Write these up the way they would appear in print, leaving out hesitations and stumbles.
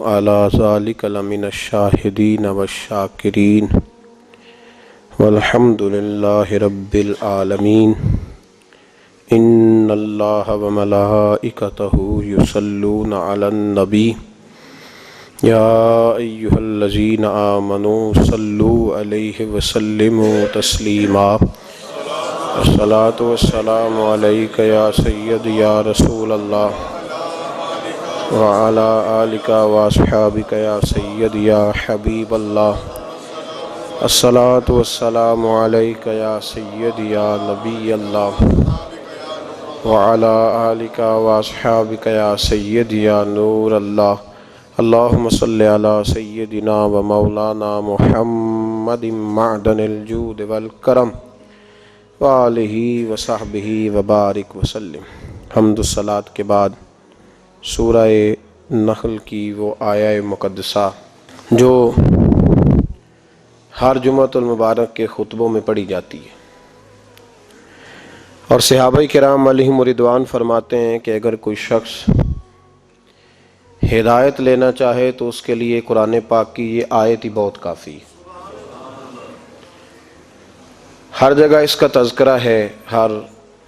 علی ذالک لمن الشاہدین والشاکرین والحمد للہ رب العالمین ان اللہ وملائکتہ یصلون علی النبی یا ایہا الذین آمنوا صلوا علیہ وسلموا تسلیما الصلاۃ والسلام علیک یا سید یا رسول اللہ وعلی آلک واصحابک یا سید یا حبیب اللہ الصلاۃ والسلام علیک یا سید یا نبی اللہ وعلی آلک واصحابک یا سید یا نور اللہ اللہم صلی علی سیدنا و مولانا محمد معدن الجود والکرم وآلہ وصحبہ وبارک وسلم۔ حمد الصلاۃ کے بعد سورہ نحل کی وہ آیہ مقدسہ جو ہر جمعۃ المبارک کے خطبوں میں پڑھی جاتی ہے، اور صحابہ کرام علیہم رضوان فرماتے ہیں کہ اگر کوئی شخص ہدایت لینا چاہے تو اس کے لیے قرآن پاک کی یہ آیت ہی بہت کافی ہے۔ ہر جگہ اس کا تذکرہ ہے، ہر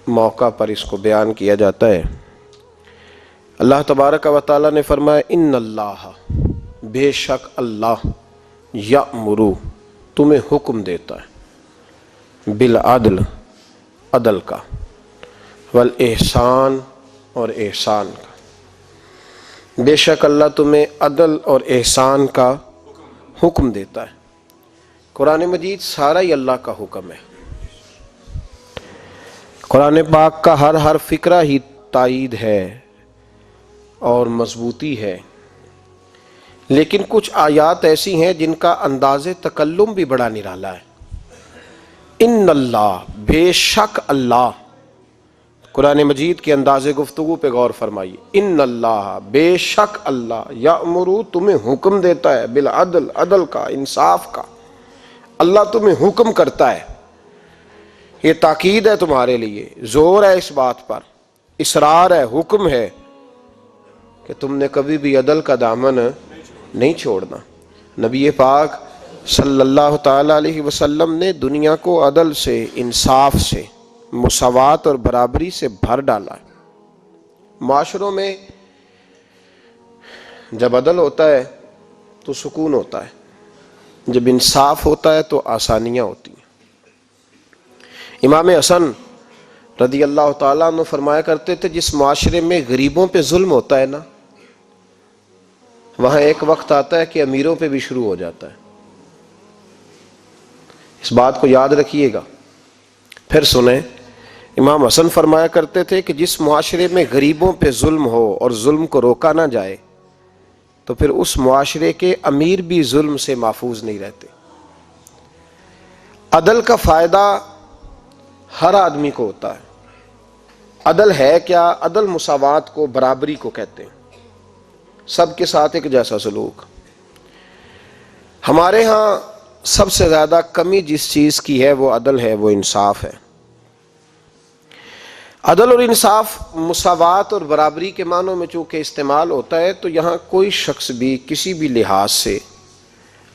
موقع پر اس کو بیان کیا جاتا ہے۔ اللہ تبارک و تعالیٰ نے فرمایا ان اللہ، بے شک اللہ، یأمرو، تمہیں حکم دیتا ہے، بالعدل، عدل کا، والاحسان، اور احسان کا۔ بے شک اللہ تمہیں عدل اور احسان کا حکم دیتا ہے۔ قرآن مجید سارا ہی اللہ کا حکم ہے۔ قرآن پاک کا ہر فقرہ ہی تائید ہے اور مضبوطی ہے، لیکن کچھ آیات ایسی ہیں جن کا انداز تکلم بھی بڑا نرالا ہے۔ ان اللہ، بے شک اللہ، قرآن مجید کے انداز گفتگو پہ غور فرمائیے۔ ان اللہ، بے شک اللہ، یأمرو، تمہیں حکم دیتا ہے، بالعدل، عدل کا، انصاف کا۔ اللہ تمہیں حکم کرتا ہے، یہ تاکید ہے تمہارے لیے، زور ہے اس بات پر، اصرار ہے، حکم ہے کہ تم نے کبھی بھی عدل کا دامن نہیں چھوڑنا۔ نبی پاک صلی اللہ تعالی علیہ وسلم نے دنیا کو عدل سے، انصاف سے، مساوات اور برابری سے بھر ڈالا ہے۔ معاشروں میں جب عدل ہوتا ہے تو سکون ہوتا ہے، جب انصاف ہوتا ہے تو آسانیاں ہوتی ہیں۔ امام حسن رضی اللہ تعالیٰ عنہ فرمایا کرتے تھے، جس معاشرے میں غریبوں پہ ظلم ہوتا ہے نا، وہاں ایک وقت آتا ہے کہ امیروں پہ بھی شروع ہو جاتا ہے۔ اس بات کو یاد رکھیے گا۔ پھر سنیں، امام حسن فرمایا کرتے تھے کہ جس معاشرے میں غریبوں پہ ظلم ہو اور ظلم کو روکا نہ جائے تو پھر اس معاشرے کے امیر بھی ظلم سے محفوظ نہیں رہتے۔ عدل کا فائدہ ہر آدمی کو ہوتا ہے۔ عدل ہے کیا؟ عدل مساوات کو، برابری کو کہتے ہیں، سب کے ساتھ ایک جیسا سلوک۔ ہمارے ہاں سب سے زیادہ کمی جس چیز کی ہے وہ عدل ہے، وہ انصاف ہے۔ عدل اور انصاف مساوات اور برابری کے معنوں میں چونکہ استعمال ہوتا ہے، تو یہاں کوئی شخص بھی کسی بھی لحاظ سے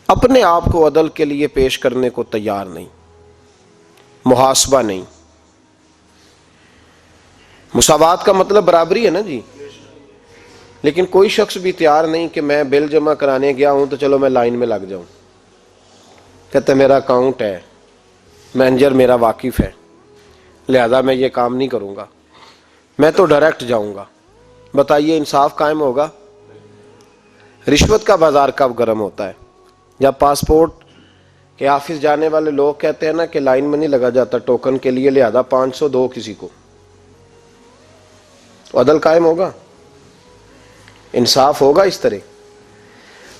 اپنے آپ کو عدل کے لیے پیش کرنے کو تیار نہیں، محاسبہ نہیں۔ مساوات کا مطلب برابری ہے نا جی، لیکن کوئی شخص بھی تیار نہیں کہ میں بل جمع کرانے گیا ہوں تو چلو میں لائن میں لگ جاؤں۔ کہتے میرا اکاؤنٹ ہے، مینیجر میرا واقف ہے، لہذا میں یہ کام نہیں کروں گا، میں تو ڈائریکٹ جاؤں گا۔ بتائیے انصاف قائم ہوگا؟ رشوت کا بازار کب گرم ہوتا ہے؟ جب پاسپورٹ کے آفس جانے والے لوگ کہتے ہیں نا کہ لائن میں نہیں لگا جاتا ٹوکن کے لیے، لہذا 500 دو کسی کو، تو عدل قائم ہوگا؟ انصاف ہوگا اس طرح؟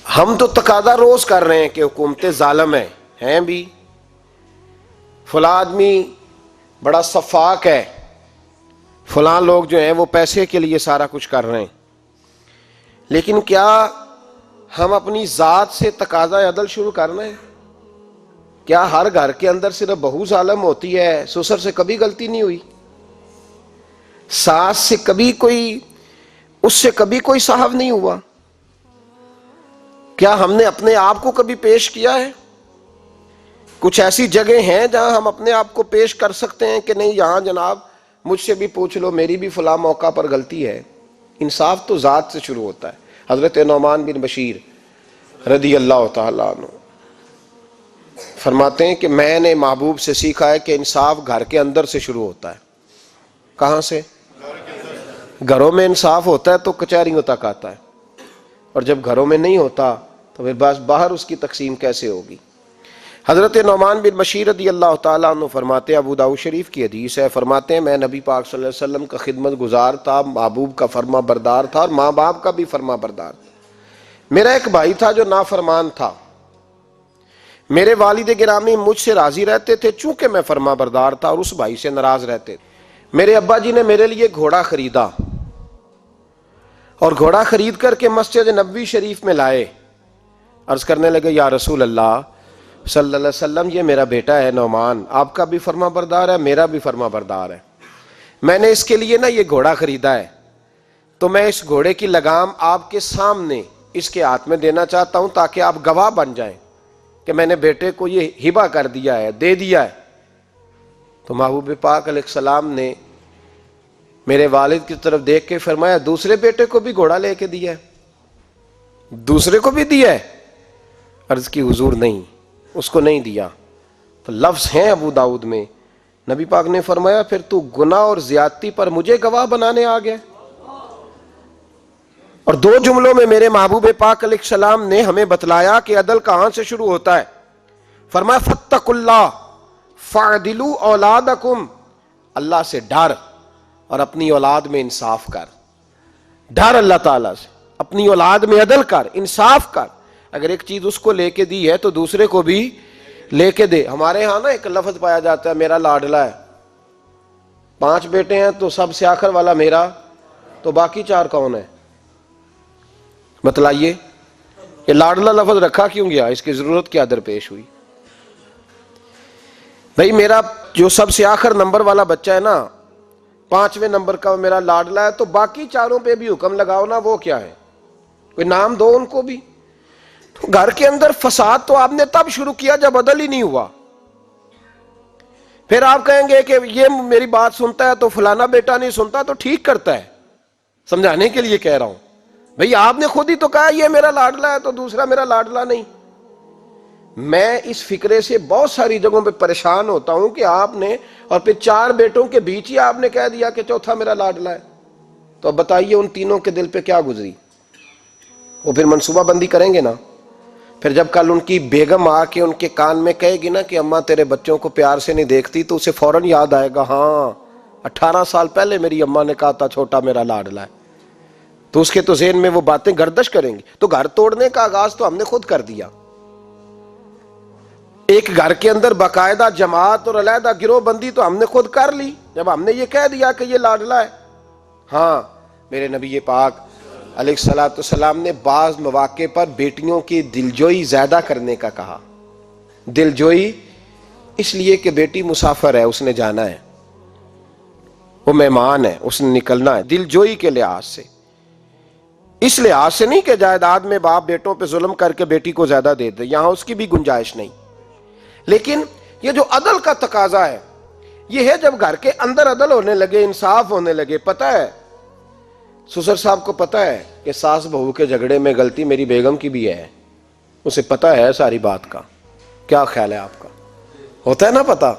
ہم تو تقاضا روز کر رہے ہیں کہ حکومتیں ظالم ہیں بھی، فلاں آدمی بڑا شفاق ہے، فلاں لوگ جو ہیں وہ پیسے کے لیے سارا کچھ کر رہے ہیں، لیکن کیا ہم اپنی ذات سے تقاضا عدل شروع کرنا ہے؟ کیا ہر گھر کے اندر صرف بہو ظالم ہوتی ہے؟ سسر سے کبھی غلطی نہیں ہوئی؟ ساس سے کبھی کوئی، اس سے کبھی کوئی صاحب نہیں ہوا؟ کیا ہم نے اپنے آپ کو کبھی پیش کیا ہے؟ کچھ ایسی جگہ ہیں جہاں ہم اپنے آپ کو پیش کر سکتے ہیں کہ نہیں یہاں جناب مجھ سے بھی پوچھ لو، میری بھی فلاں موقع پر غلطی ہے؟ انصاف تو ذات سے شروع ہوتا ہے۔ حضرت نعمان بن بشیر رضی اللہ تعالیٰ عنہ فرماتے ہیں کہ میں نے محبوب سے سیکھا ہے کہ انصاف گھر کے اندر سے شروع ہوتا ہے۔ کہاں سے؟ گھروں میں انصاف ہوتا ہے تو کچہریوں تک آتا ہے، اور جب گھروں میں نہیں ہوتا تو پھر بس باہر اس کی تقسیم کیسے ہوگی؟ حضرت نعمان بن بشیر رضی اللہ تعالیٰ عنہ فرماتے ہیں، ابو داؤد شریف کی حدیث ہے، فرماتے ہیں میں نبی پاک صلی اللہ علیہ وسلم کا خدمت گزار تھا، محبوب کا فرما بردار تھا، اور ماں باپ کا بھی فرما بردار تھا۔ میرا ایک بھائی تھا جو نافرمان تھا، میرے والد گرامی مجھ سے راضی رہتے تھے چونکہ میں فرما بردار تھا، اور اس بھائی سے ناراض رہتے تھے۔ میرے ابا جی نے میرے لیے گھوڑا خریدا اور گھوڑا خرید کر کے مسجد نبوی شریف میں لائے۔ عرض کرنے لگے یا رسول اللہ صلی اللہ علیہ وسلم، یہ میرا بیٹا ہے نعمان، آپ کا بھی فرما بردار ہے، میرا بھی فرما بردار ہے، میں نے اس کے لیے نا یہ گھوڑا خریدا ہے، تو میں اس گھوڑے کی لگام آپ کے سامنے اس کے ہاتھ میں دینا چاہتا ہوں تاکہ آپ گواہ بن جائیں کہ میں نے بیٹے کو یہ ہبہ کر دیا ہے، دے دیا ہے۔ تو محبوب پاک علیہ السلام نے میرے والد کی طرف دیکھ کے فرمایا دوسرے بیٹے کو بھی گھوڑا لے کے دیا ہے؟ دوسرے کو بھی دیا ہے؟ عرض کی حضور نہیں، اس کو نہیں دیا۔ تو لفظ ہیں ابو داؤد میں، نبی پاک نے فرمایا پھر تو گناہ اور زیادتی پر مجھے گواہ بنانے آ گیا۔ اور دو جملوں میں میرے محبوب پاک علیہ السلام نے ہمیں بتلایا کہ عدل کہاں سے شروع ہوتا ہے۔ فرمایا فاتقوا اللہ فاعدلوا اولادکم، اللہ سے ڈر اور اپنی اولاد میں انصاف کر۔ ڈر اللہ تعالیٰ سے، اپنی اولاد میں عدل کر، انصاف کر۔ اگر ایک چیز اس کو لے کے دی ہے تو دوسرے کو بھی لے کے دے۔ ہمارے ہاں نا ایک لفظ پایا جاتا ہے میرا لاڈلا ہے، 5 بیٹے ہیں تو سب سے آخر والا میرا، تو باقی 4 کون ہے؟ بتلائیے، یہ لاڈلا لفظ رکھا کیوں گیا؟ اس کی ضرورت کیا درپیش ہوئی؟ بھئی میرا جو سب سے آخر نمبر والا بچہ ہے نا، 5ویں نمبر کا میرا لاڈلا ہے، تو باقی 4 پہ بھی حکم لگاؤ نا، وہ کیا ہے؟ کوئی نام دو ان کو بھی۔ تو گھر کے اندر فساد تو آپ نے تب شروع کیا جب عدل ہی نہیں ہوا۔ پھر آپ کہیں گے کہ یہ میری بات سنتا ہے تو فلانا بیٹا نہیں سنتا تو ٹھیک کرتا ہے، سمجھانے کے لیے کہہ رہا ہوں۔ بھئی آپ نے خود ہی تو کہا یہ میرا لاڈلا ہے تو دوسرا میرا لاڈلا نہیں۔ میں اس فکرے سے بہت ساری جگہوں پہ پریشان ہوتا ہوں کہ آپ نے، اور پھر 4 بیٹوں کے بیچ ہی آپ نے کہہ دیا کہ چوتھا میرا لاڈلا ہے۔ تو اب بتائیے ان تینوں کے دل پہ کیا گزری؟ وہ پھر منصوبہ بندی کریں گے نا۔ پھر جب کل ان کی بیگم آ کے ان کے کان میں کہے گی نا کہ اماں تیرے بچوں کو پیار سے نہیں دیکھتی، تو اسے فوراً یاد آئے گا ہاں 18 سال پہلے میری اماں نے کہا تھا چھوٹا میرا لاڈلا ہے، تو اس کے تو ذہن میں وہ باتیں گردش کریں گی۔ تو گھر توڑنے کا آغاز تو ہم نے خود کر دیا۔ ایک گھر کے اندر باقاعدہ جماعت اور علیحدہ گروہ بندی تو ہم نے خود کر لی جب ہم نے یہ کہہ دیا کہ یہ لاڈلا ہے۔ ہاں میرے نبی پاک علیہ الصلوۃ والسلام نے بعض مواقع پر بیٹیوں کی دلجوئی زیادہ کرنے کا کہا۔ دلجوئی اس لیے کہ بیٹی مسافر ہے، اس نے جانا ہے، وہ مہمان ہے، اس نے نکلنا ہے، دلجوئی کے لحاظ سے، اس لحاظ سے نہیں کہ جائیداد میں باپ بیٹوں پہ ظلم کر کے بیٹی کو زیادہ دے دے، یہاں اس کی بھی گنجائش نہیں۔ لیکن یہ جو عدل کا تقاضا ہے یہ ہے جب گھر کے اندر عدل ہونے لگے، انصاف ہونے لگے۔ پتہ ہے سسر صاحب کو پتہ ہے کہ ساس بہو کے جھگڑے میں غلطی میری بیگم کی بھی ہے، اسے پتہ ہے ساری بات کا۔ کیا خیال ہے آپ کا؟ ہوتا ہے نا پتہ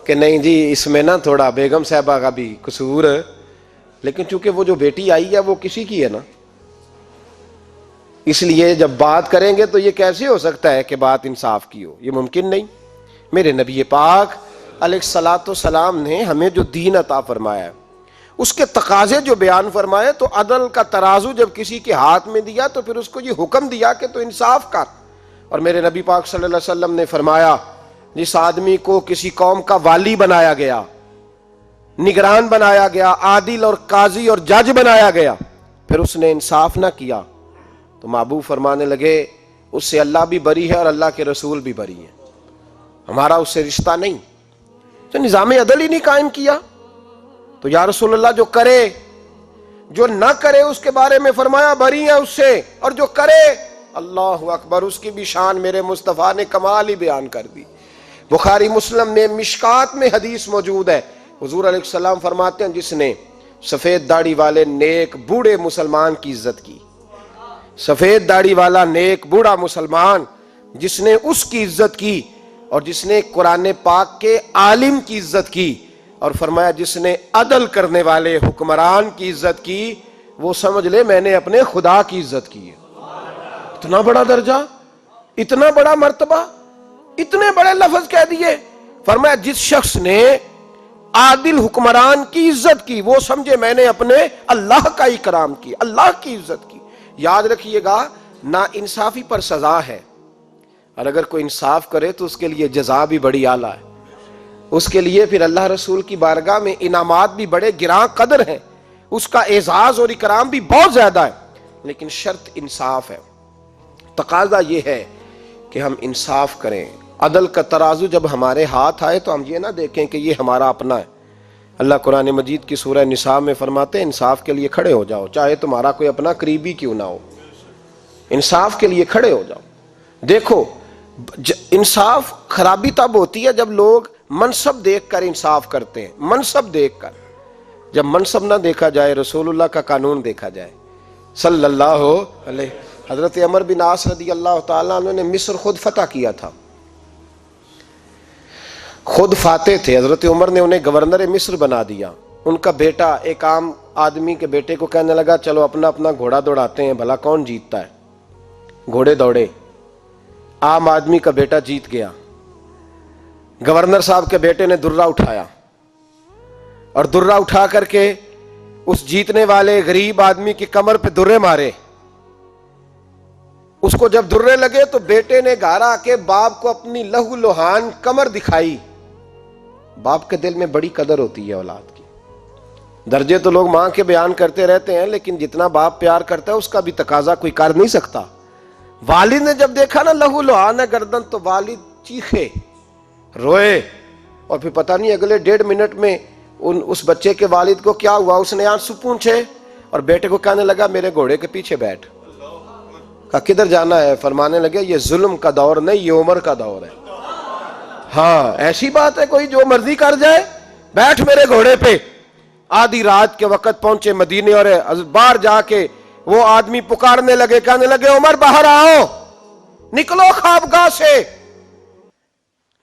کہ نہیں جی اس میں نا تھوڑا بیگم صاحبہ کا بھی قصور ہے، لیکن چونکہ وہ جو بیٹی آئی ہے وہ کسی کی ہے نا، اس لیے جب بات کریں گے تو یہ کیسے ہو سکتا ہے کہ بات انصاف کی ہو؟ یہ ممکن نہیں۔ میرے نبی پاک علیہ الصلوۃ والسلام نے ہمیں جو دین عطا فرمایا ہے اس کے تقاضے جو بیان فرمائے، تو عدل کا ترازو جب کسی کے ہاتھ میں دیا تو پھر اس کو یہ حکم دیا کہ تو انصاف کر۔ اور میرے نبی پاک صلی اللہ علیہ وسلم نے فرمایا جس آدمی کو کسی قوم کا والی بنایا گیا، نگران بنایا گیا، عادل اور قاضی اور جج بنایا گیا، پھر اس نے انصاف نہ کیا، تو محبوب فرمانے لگے اس سے اللہ بھی بری ہے اور اللہ کے رسول بھی بری ہے، ہمارا اس سے رشتہ نہیں۔ تو نظام عدل ہی نہیں قائم کیا تو یا رسول اللہ جو کرے، جو نہ کرے اس کے بارے میں فرمایا بری ہے اس سے، اور جو کرے اللہ اکبر، اس کی بھی شان میرے مصطفیٰ نے کمال ہی بیان کر دی۔ بخاری مسلم میں مشکات میں حدیث موجود ہے، حضور علیہ السلام فرماتے ہیں جس نے سفید داڑھی والے نیک بوڑھے مسلمان کی عزت کی، سفید داڑھی والا نیک بوڑھا مسلمان جس نے اس کی عزت کی، اور جس نے قرآن پاک کے عالم کی عزت کی، اور فرمایا جس نے عدل کرنے والے حکمران کی عزت کی، وہ سمجھ لے میں نے اپنے خدا کی عزت کی ہے۔ اتنا بڑا درجہ، اتنا بڑا مرتبہ، اتنے بڑے لفظ کہہ دیے۔ فرمایا جس شخص نے عادل حکمران کی عزت کی، وہ سمجھے میں نے اپنے اللہ کا اکرام کی، اللہ کی عزت کی۔ یاد رکھیے گا، نا انصافی پر سزا ہے، اور اگر کوئی انصاف کرے تو اس کے لیے جزا بھی بڑی اعلیٰ ہے، اس کے لیے پھر اللہ رسول کی بارگاہ میں انعامات بھی بڑے گراں قدر ہیں، اس کا اعزاز اور اکرام بھی بہت زیادہ ہے، لیکن شرط انصاف ہے۔ تقاضا یہ ہے کہ ہم انصاف کریں، عدل کا ترازو جب ہمارے ہاتھ آئے تو ہم یہ نہ دیکھیں کہ یہ ہمارا اپنا ہے۔ اللہ قرآن مجید کی سورہ نساء میں فرماتے ہیں انصاف کے لیے کھڑے ہو جاؤ، چاہے تمہارا کوئی اپنا قریبی کیوں نہ ہو، انصاف کے لیے کھڑے ہو جاؤ۔ دیکھو، انصاف خرابی تب ہوتی ہے جب لوگ منصب دیکھ کر انصاف کرتے ہیں، منصب دیکھ کر۔ جب منصب نہ دیکھا جائے، رسول اللہ کا قانون دیکھا جائے صلی اللہ علیہ۔ حضرت عمر بن عاص رضی اللہ تعالیٰ عنہ نے مصر خود فتح کیا تھا، خود فاتح تھے، حضرت عمر نے انہیں گورنر مصر بنا دیا۔ ان کا بیٹا ایک عام آدمی کے بیٹے کو کہنے لگا چلو اپنا اپنا گھوڑا دوڑاتے ہیں، بھلا کون جیتتا ہے۔ گھوڑے دوڑے، عام آدمی کا بیٹا جیت گیا۔ گورنر صاحب کے بیٹے نے درہ اٹھایا، اور درہ اٹھا کر کے اس جیتنے والے غریب آدمی کی کمر پہ درے مارے۔ اس کو جب درے لگے تو بیٹے نے گھر آ کے باپ کو اپنی لہو لہان کمر دکھائی۔ باپ کے دل میں بڑی قدر ہوتی ہے اولاد کی، درجے تو لوگ ماں کے بیان کرتے رہتے ہیں، لیکن جتنا باپ پیار کرتا ہے اس کا بھی تقاضا کوئی کر نہیں سکتا۔ والد نے جب دیکھا نا لہو لہان ہے گردن، تو والد چیخے، روئے، اور پھر پتہ نہیں اگلے 1.5 منٹ میں اس بچے کے والد کو کیا ہوا، اس نے آنسو پونچھے اور بیٹے کو کہنے لگا میرے گھوڑے کے پیچھے بیٹھ۔ کہا کدھر جانا ہے؟ فرمانے لگے یہ ظلم کا دور نہیں، یہ عمر کا دور ہے۔ ہاں ایسی بات ہے کوئی جو مرضی کر جائے؟ بیٹھ میرے گھوڑے پہ۔ آدھی رات کے وقت پہنچے مدینے، اور باہر جا کے وہ آدمی پکارنے لگے، کہنے لگے عمر باہر آؤ، نکلو خوابگاہ سے۔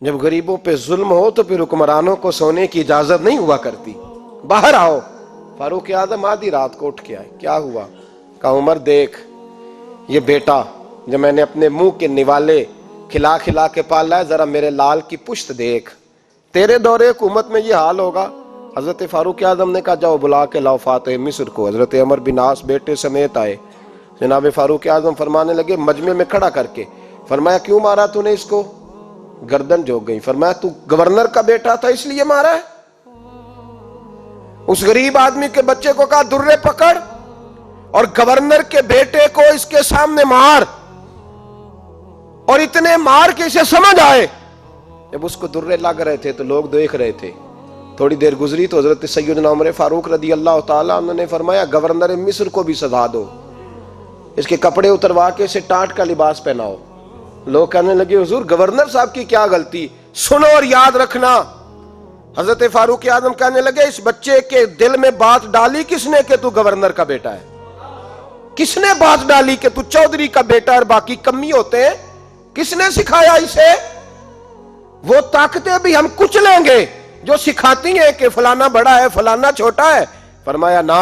جب غریبوں پہ ظلم ہو تو پھر حکمرانوں کو سونے کی اجازت نہیں ہوا کرتی، باہر آؤ۔ فاروق اعظم آدھی رات کو اٹھ کے آئے، کیا ہوا؟ کہا عمر دیکھ، یہ بیٹا جو میں نے اپنے منہ کے نوالے کھلا کھلا کے پالا ہے، ذرا میرے لال کی پشت دیکھ، تیرے دور حکومت میں یہ حال ہوگا۔ حضرت فاروق اعظم نے کہا جاؤ بلا کے لاؤ فاتح مصر کو۔ حضرت عمر بن عاص بیٹے سمیت آئے۔ جناب فاروق اعظم فرمانے لگے مجمع میں کھڑا کر کے، فرمایا کیوں مارا تو نے اس کو؟ گردن جھک گئی۔ فرمایا تو گورنر کا بیٹا تھا اس لیے مارا ہے؟ اس غریب آدمی کے بچے کو کہا درے پکڑ، اور گورنر کے بیٹے کو اس کے سامنے مار، اور اتنے مار کے اسے سمجھ آئے۔ جب اس کو درے لگ رہے تھے تو لوگ دیکھ رہے تھے۔ تھوڑی دیر گزری تو حضرت سیدنا عمر فاروق رضی اللہ تعالیٰ عنہ نے فرمایا گورنر مصر کو بھی سزا دو، اس کے کپڑے اتروا کے اسے ٹاٹ کا لباس پہناؤ۔ لوگ کہنے لگے حضور گورنر صاحب کی کیا غلطی؟ سنو اور یاد رکھنا۔ حضرت فاروق اعظم کہنے لگے اس بچے کے دل میں بات ڈالی کس نے کہ تو گورنر کا بیٹا ہے؟ کس نے بات ڈالی کہ تو چودھری کا بیٹا اور باقی کمی ہوتے ہیں؟ کس نے سکھایا اسے؟ وہ طاقتیں بھی ہم کچھ لیں گے جو سکھاتی ہیں کہ فلانا بڑا ہے فلانا چھوٹا ہے۔ فرمایا نا،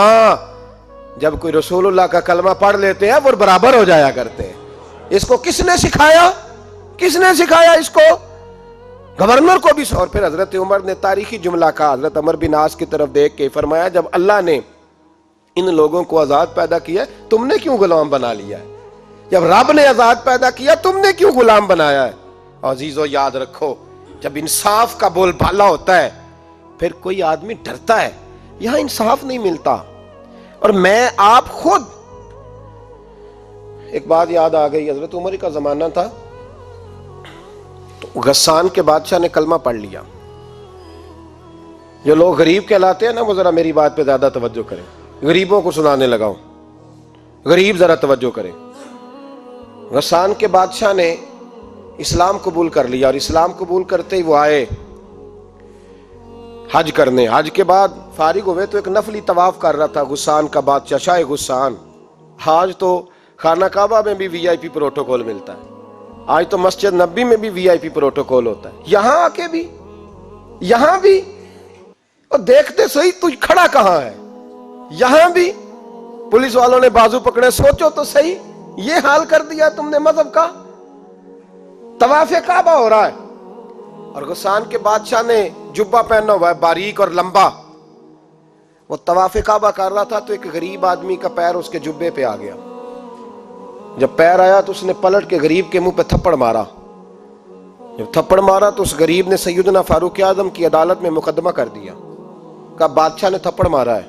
جب کوئی رسول اللہ کا کلمہ پڑھ لیتے ہیں وہ برابر ہو جایا کرتے ہیں۔ اس کو کس نے سکھایا؟ کس نے سکھایا اس کو؟ گورنر کو بھی۔ اور پھر حضرت عمر نے تاریخی جملہ کہا، حضرت عمر بن عاص کی طرف دیکھ کے فرمایا جب اللہ نے ان لوگوں کو آزاد پیدا کیا تم نے کیوں غلام بنا لیا ہے؟ جب رب نے آزاد پیدا کیا تم نے کیوں غلام بنایا ہے؟ عزیزو یاد رکھو، جب انصاف کا بول بالا ہوتا ہے پھر کوئی آدمی ڈرتا ہے، یہاں انصاف نہیں ملتا۔ اور میں آپ خود ایک بات یاد آ گئی، حضرت عمر کا زمانہ تھا تو غسان کے بادشاہ نے کلمہ پڑھ لیا۔ جو لوگ غریب کہلاتے ہیں نا وہ ذرا میری بات پہ زیادہ توجہ کریں، غریبوں کو سنانے لگا ہوں، غریب ذرا توجہ کریں۔ غسان کے بادشاہ نے اسلام قبول کر لیا، اور اسلام قبول کرتے ہی وہ آئے حج کرنے۔ حج کے بعد فارغ ہوئے تو ایک نفلی طواف کر رہا تھا غسان کا بادشاہ، شاہ غسان۔ آج تو خانہ کعبہ میں بھی وی آئی پی پروٹوکول ملتا ہے، آج تو مسجد نبی میں بھی وی آئی پی پروٹوکول ہوتا ہے، یہاں آ کے بھی، یہاں بھی، اور دیکھتے صحیح تو کھڑا کہاں ہے، یہاں بھی پولیس والوں نے بازو پکڑے۔ سوچو تو صحیح، یہ حال کر دیا تم نے مذہب کا۔ طواف کعبہ ہو رہا ہے اور غسان کے بادشاہ نے جبہ پہنا ہوا ہے باریک اور لمبا، وہ طواف کعبہ کر رہا تھا تو ایک غریب آدمی کا پیر اس کے جبے پہ آ گیا۔ جب پیر آیا تو اس نے پلٹ کے غریب کے منہ پہ تھپڑ مارا۔ جب تھپڑ مارا تو اس غریب نے سیدنا فاروق اعظم کی عدالت میں مقدمہ کر دیا، کہا بادشاہ نے تھپڑ مارا ہے۔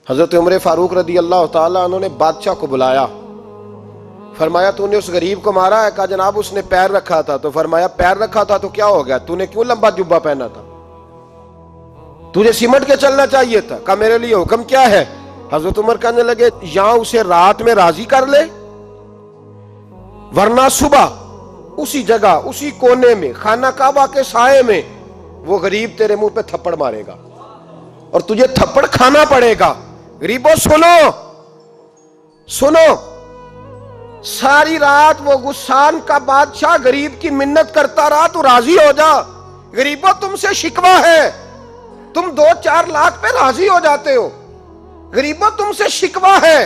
حضرت عمر فاروق رضی اللہ تعالیٰ عنہ نے بادشاہ کو بلایا، فرمایا تو نے اس غریب کو مارا ہے؟ کہا جناب اس نے پیر رکھا تھا۔ تو فرمایا پیر رکھا تھا تو کیا ہو گیا، تو نے کیوں لمبا جبہ پہنا تھا، تجھے سمٹ کے چلنا چاہیے تھا۔ کہا میرے لیے حکم کیا ہے؟ حضرت عمر کہنے لگے یہاں اسے رات میں راضی کر لے، ورنہ صبح اسی جگہ اسی کونے میں خانہ کعبہ کے سائے میں وہ غریب تیرے منہ پہ تھپڑ مارے گا اور تجھے تھپڑ کھانا پڑے گا۔ غریبوں سنو سنو، ساری رات وہ غسان کا بادشاہ غریب کی منت کرتا رہا تو راضی ہو جا۔ غریبوں تم سے شکوہ ہے، تم 2-4 لاکھ پہ راضی ہو جاتے ہو۔ غریبوں تم سے شکوہ ہے،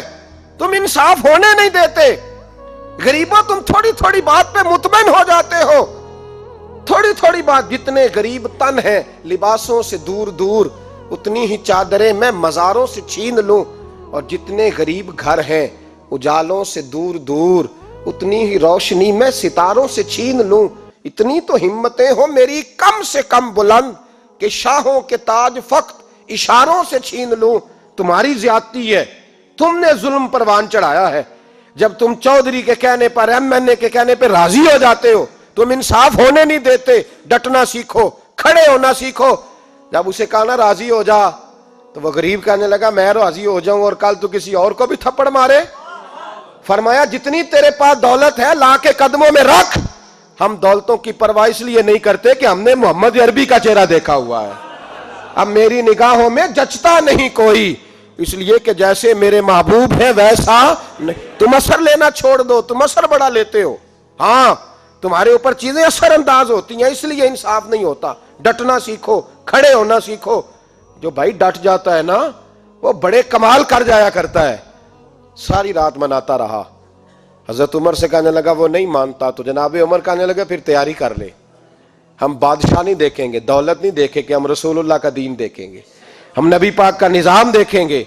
تم انصاف ہونے نہیں دیتے۔ غریبوں تم تھوڑی تھوڑی بات پہ مطمئن ہو جاتے ہو، تھوڑی تھوڑی بات۔ جتنے غریب تن ہیں لباسوں سے دور دور، اتنی ہی چادریں میں مزاروں سے چھین لوں، اور جتنے غریب گھر ہیں اجالوں سے دور دور، اتنی ہی روشنی میں ستاروں سے چھین لوں۔ اتنی تو ہمتیں ہو میری کم سے کم بلند کہ شاہوں کے تاج فقط اشاروں سے چھین لوں۔ تمہاری زیادتی ہے، تم نے ظلم پروان چڑھایا ہے۔ جب تم چودھری کے کہنے پر، ایم این اے کے کہنے پہ راضی ہو جاتے ہو، تم انصاف ہونے نہیں دیتے۔ ڈٹنا سیکھو، کھڑے ہونا سیکھو۔ جب اسے کہا نا راضی ہو جا، تو وہ غریب کہنے لگا میں راضی ہو جاؤں اور کل تو کسی اور کو بھی تھپڑ مارے؟ فرمایا جتنی تیرے پاس دولت ہے لا کے قدموں میں رکھ۔ ہم دولتوں کی پرواہ اس لیے نہیں کرتے کہ ہم نے محمد عربی کا چہرہ دیکھا ہوا ہے، اب میری نگاہوں میں جچتا نہیں کوئی، اس لیے کہ جیسے میرے محبوب ہیں ویسا نہیں۔ تم اثر لینا چھوڑ دو، تم اثر بڑا لیتے ہو، ہاں تمہارے اوپر چیزیں اثر انداز ہوتی ہیں، اس لیے انصاف نہیں ہوتا۔ ڈٹنا سیکھو، کھڑے ہونا سیکھو۔ جو بھائی ڈٹ جاتا ہے نا وہ بڑے کمال کر جایا کرتا ہے۔ ساری رات مناتا رہا۔ حضرت عمر سے کہنے لگا وہ نہیں مانتا، تو جناب عمر کہنے لگا پھر تیاری کر لے، ہم بادشاہ نہیں دیکھیں گے، دولت نہیں دیکھیں گے، ہم رسول اللہ کا دین دیکھیں گے، ہم نبی پاک کا نظام دیکھیں گے۔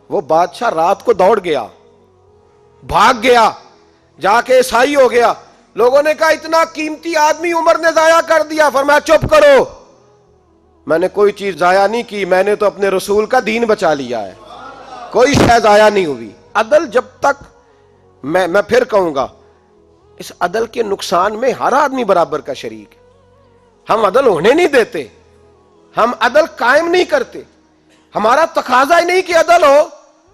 وہ بادشاہ رات کو دوڑ گیا، بھاگ گیا، جا کے عیسائی ہو گیا۔ لوگوں نے کہا اتنا قیمتی آدمی عمر نے ضائع کر دیا۔ فرمایا چپ کرو، میں نے کوئی چیز ضائع نہیں کی، میں نے تو اپنے رسول کا دین بچا لیا ہے، کوئی شے ضائع نہیں ہوئی۔ عدل جب تک، میں پھر کہوں گا، اس عدل کے نقصان میں ہر آدمی برابر کا شریک ہے۔ ہم عدل ہونے نہیں دیتے، ہم عدل قائم نہیں کرتے، ہمارا تقاضا ہی نہیں کہ عدل ہو،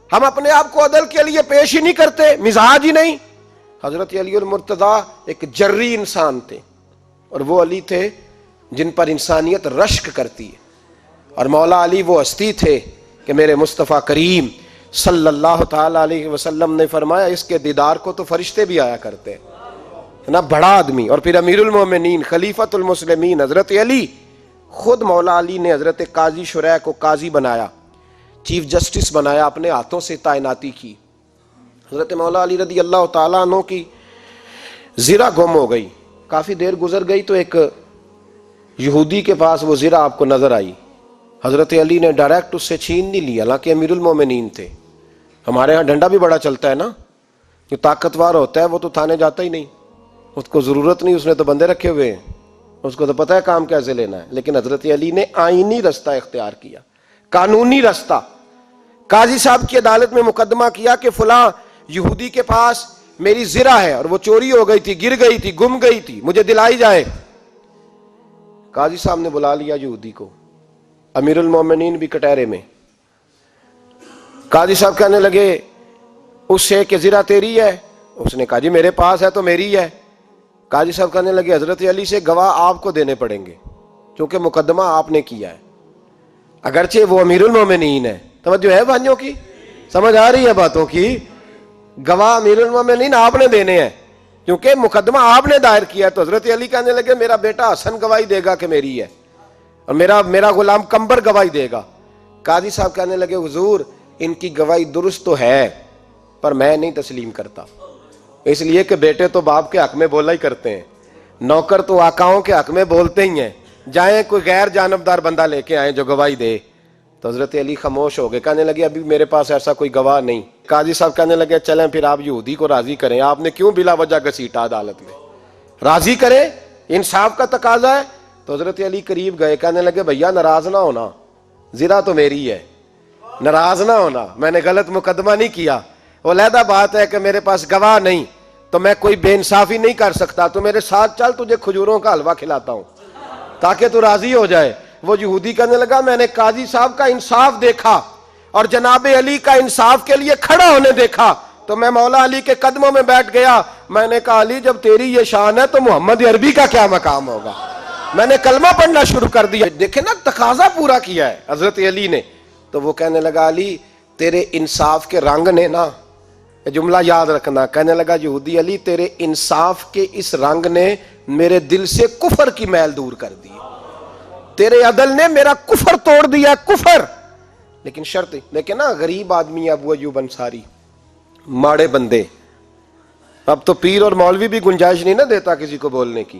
ہم اپنے آپ کو عدل کے لیے پیش ہی نہیں کرتے، مزاج ہی نہیں۔ حضرت علی المرتضیٰ ایک جری انسان تھے، اور وہ علی تھے جن پر انسانیت رشک کرتی ہے، اور مولا علی وہ ہستی تھے کہ میرے مصطفیٰ کریم صلی اللہ تعالی علیہ وسلم نے فرمایا اس کے دیدار کو تو فرشتے بھی آیا کرتے ہیں، نا بڑا آدمی۔ اور پھر امیر المومنین خلیفۃ المسلمین حضرت علی، خود مولا علی نے حضرت قاضی شریح کو قاضی بنایا، چیف جسٹس بنایا، اپنے ہاتھوں سے تعیناتی کی۔ حضرت مولا علی رضی اللہ تعالیٰ عنہ کی زرہ گم ہو گئی، کافی دیر گزر گئی تو ایک یہودی کے پاس وہ زرہ آپ کو نظر آئی۔ حضرت علی نے ڈائریکٹ اس سے چھین نہیں لیا، حالانکہ امیر المومنین تھے۔ ہمارے ہاں ڈنڈا بھی بڑا چلتا ہے نا، جو طاقتور ہوتا ہے وہ تو تھانے جاتا ہی نہیں، اس کو ضرورت نہیں، اس نے تو بندے رکھے ہوئے ہیں، اس کو تو پتہ ہے کام کیسے لینا ہے۔ لیکن حضرت علی نے آئینی رستہ اختیار کیا، قانونی رستہ۔ قاضی صاحب کی عدالت میں مقدمہ کیا کہ فلاں یہودی کے پاس میری زرہ ہے اور وہ چوری ہو گئی تھی، گر گئی تھی، گم گئی تھی، مجھے دلائی جائے۔ قاضی صاحب نے بلا لیا یہودی کو، امیر المومنین بھی کٹہرے میں۔ قاضی صاحب کہنے لگے اس سے کہ زرہ تیری ہے؟ اس نے کہا جی میرے پاس ہے تو میری ہے. قاضی صاحب کہنے لگے حضرت علی سے گواہ آپ کو دینے پڑیں گے کیونکہ مقدمہ آپ نے کیا ہے, اگرچہ وہ امیر المومنین ہے. توجہ ہے بھائیوں کی, سمجھ آ رہی ہے باتوں کی؟ گواہ امیر المومنین آپ نے دینے ہیں کیونکہ مقدمہ آپ نے دائر کیا ہے. تو حضرت علی کہنے لگے میرا بیٹا حسن گواہی دے گا کہ میری ہے, اور میرا غلام کمبر گواہی دے گا. قاضی صاحب کہنے لگے حضور ان کی گواہی درست تو ہے پر میں نہیں تسلیم کرتا, اس لیے کہ بیٹے تو باپ کے حق میں بولا ہی کرتے ہیں, نوکر تو آقاؤں کے حق میں بولتے ہی ہیں, جائیں کوئی غیر جانبدار بندہ لے کے آئیں جو گواہی دے. تو حضرت علی خاموش ہو گئے, کہنے لگے ابھی میرے پاس ایسا کوئی گواہ نہیں. قاضی صاحب کہنے لگے چلیں پھر آپ یہودی کو راضی کریں, آپ نے کیوں بلا وجہ گھسیٹا عدالت میں, راضی کریں, انصاف کا تقاضا ہے. تو حضرت علی قریب گئے, کہنے لگے بھیا ناراض نہ ہونا, زرا تو میری ہے, ناراض نہ ہونا, میں نے غلط مقدمہ نہیں کیا. وہ علیحدہ بات ہے کہ میرے پاس گواہ نہیں تو میں کوئی بے انصافی نہیں کر سکتا, تو میرے ساتھ چل تجھے کھجوروں کا حلوہ کھلاتا ہوں تاکہ تو راضی ہو جائے. وہ یہودی کہنے لگا میں نے قاضی صاحب کا انصاف دیکھا اور جناب علی کا انصاف کے لیے کھڑا ہونے دیکھا تو میں مولا علی کے قدموں میں بیٹھ گیا. میں نے کہا علی جب تیری یہ شان ہے تو محمد عربی کا کیا مقام ہوگا. میں نے کلمہ پڑھنا شروع کر دیا. دیکھیں نا تقاضا پورا کیا ہے حضرت علی نے. تو وہ کہنے لگا علی تیرے انصاف کے رنگ نے نا, جملہ یاد رکھنا, کہنے لگا یہودی علی تیرے انصاف کے اس رنگ نے میرے دل سے کفر کی میل دور کر دی, تیرے عدل نے میرا کفر توڑ دیا, کفر. لیکن شرط لیکن نا غریب آدمی ابو ایوب انصاری, ماڑے بندے, اب تو پیر اور مولوی بھی گنجائش نہیں نہ دیتا کسی کو بولنے کی,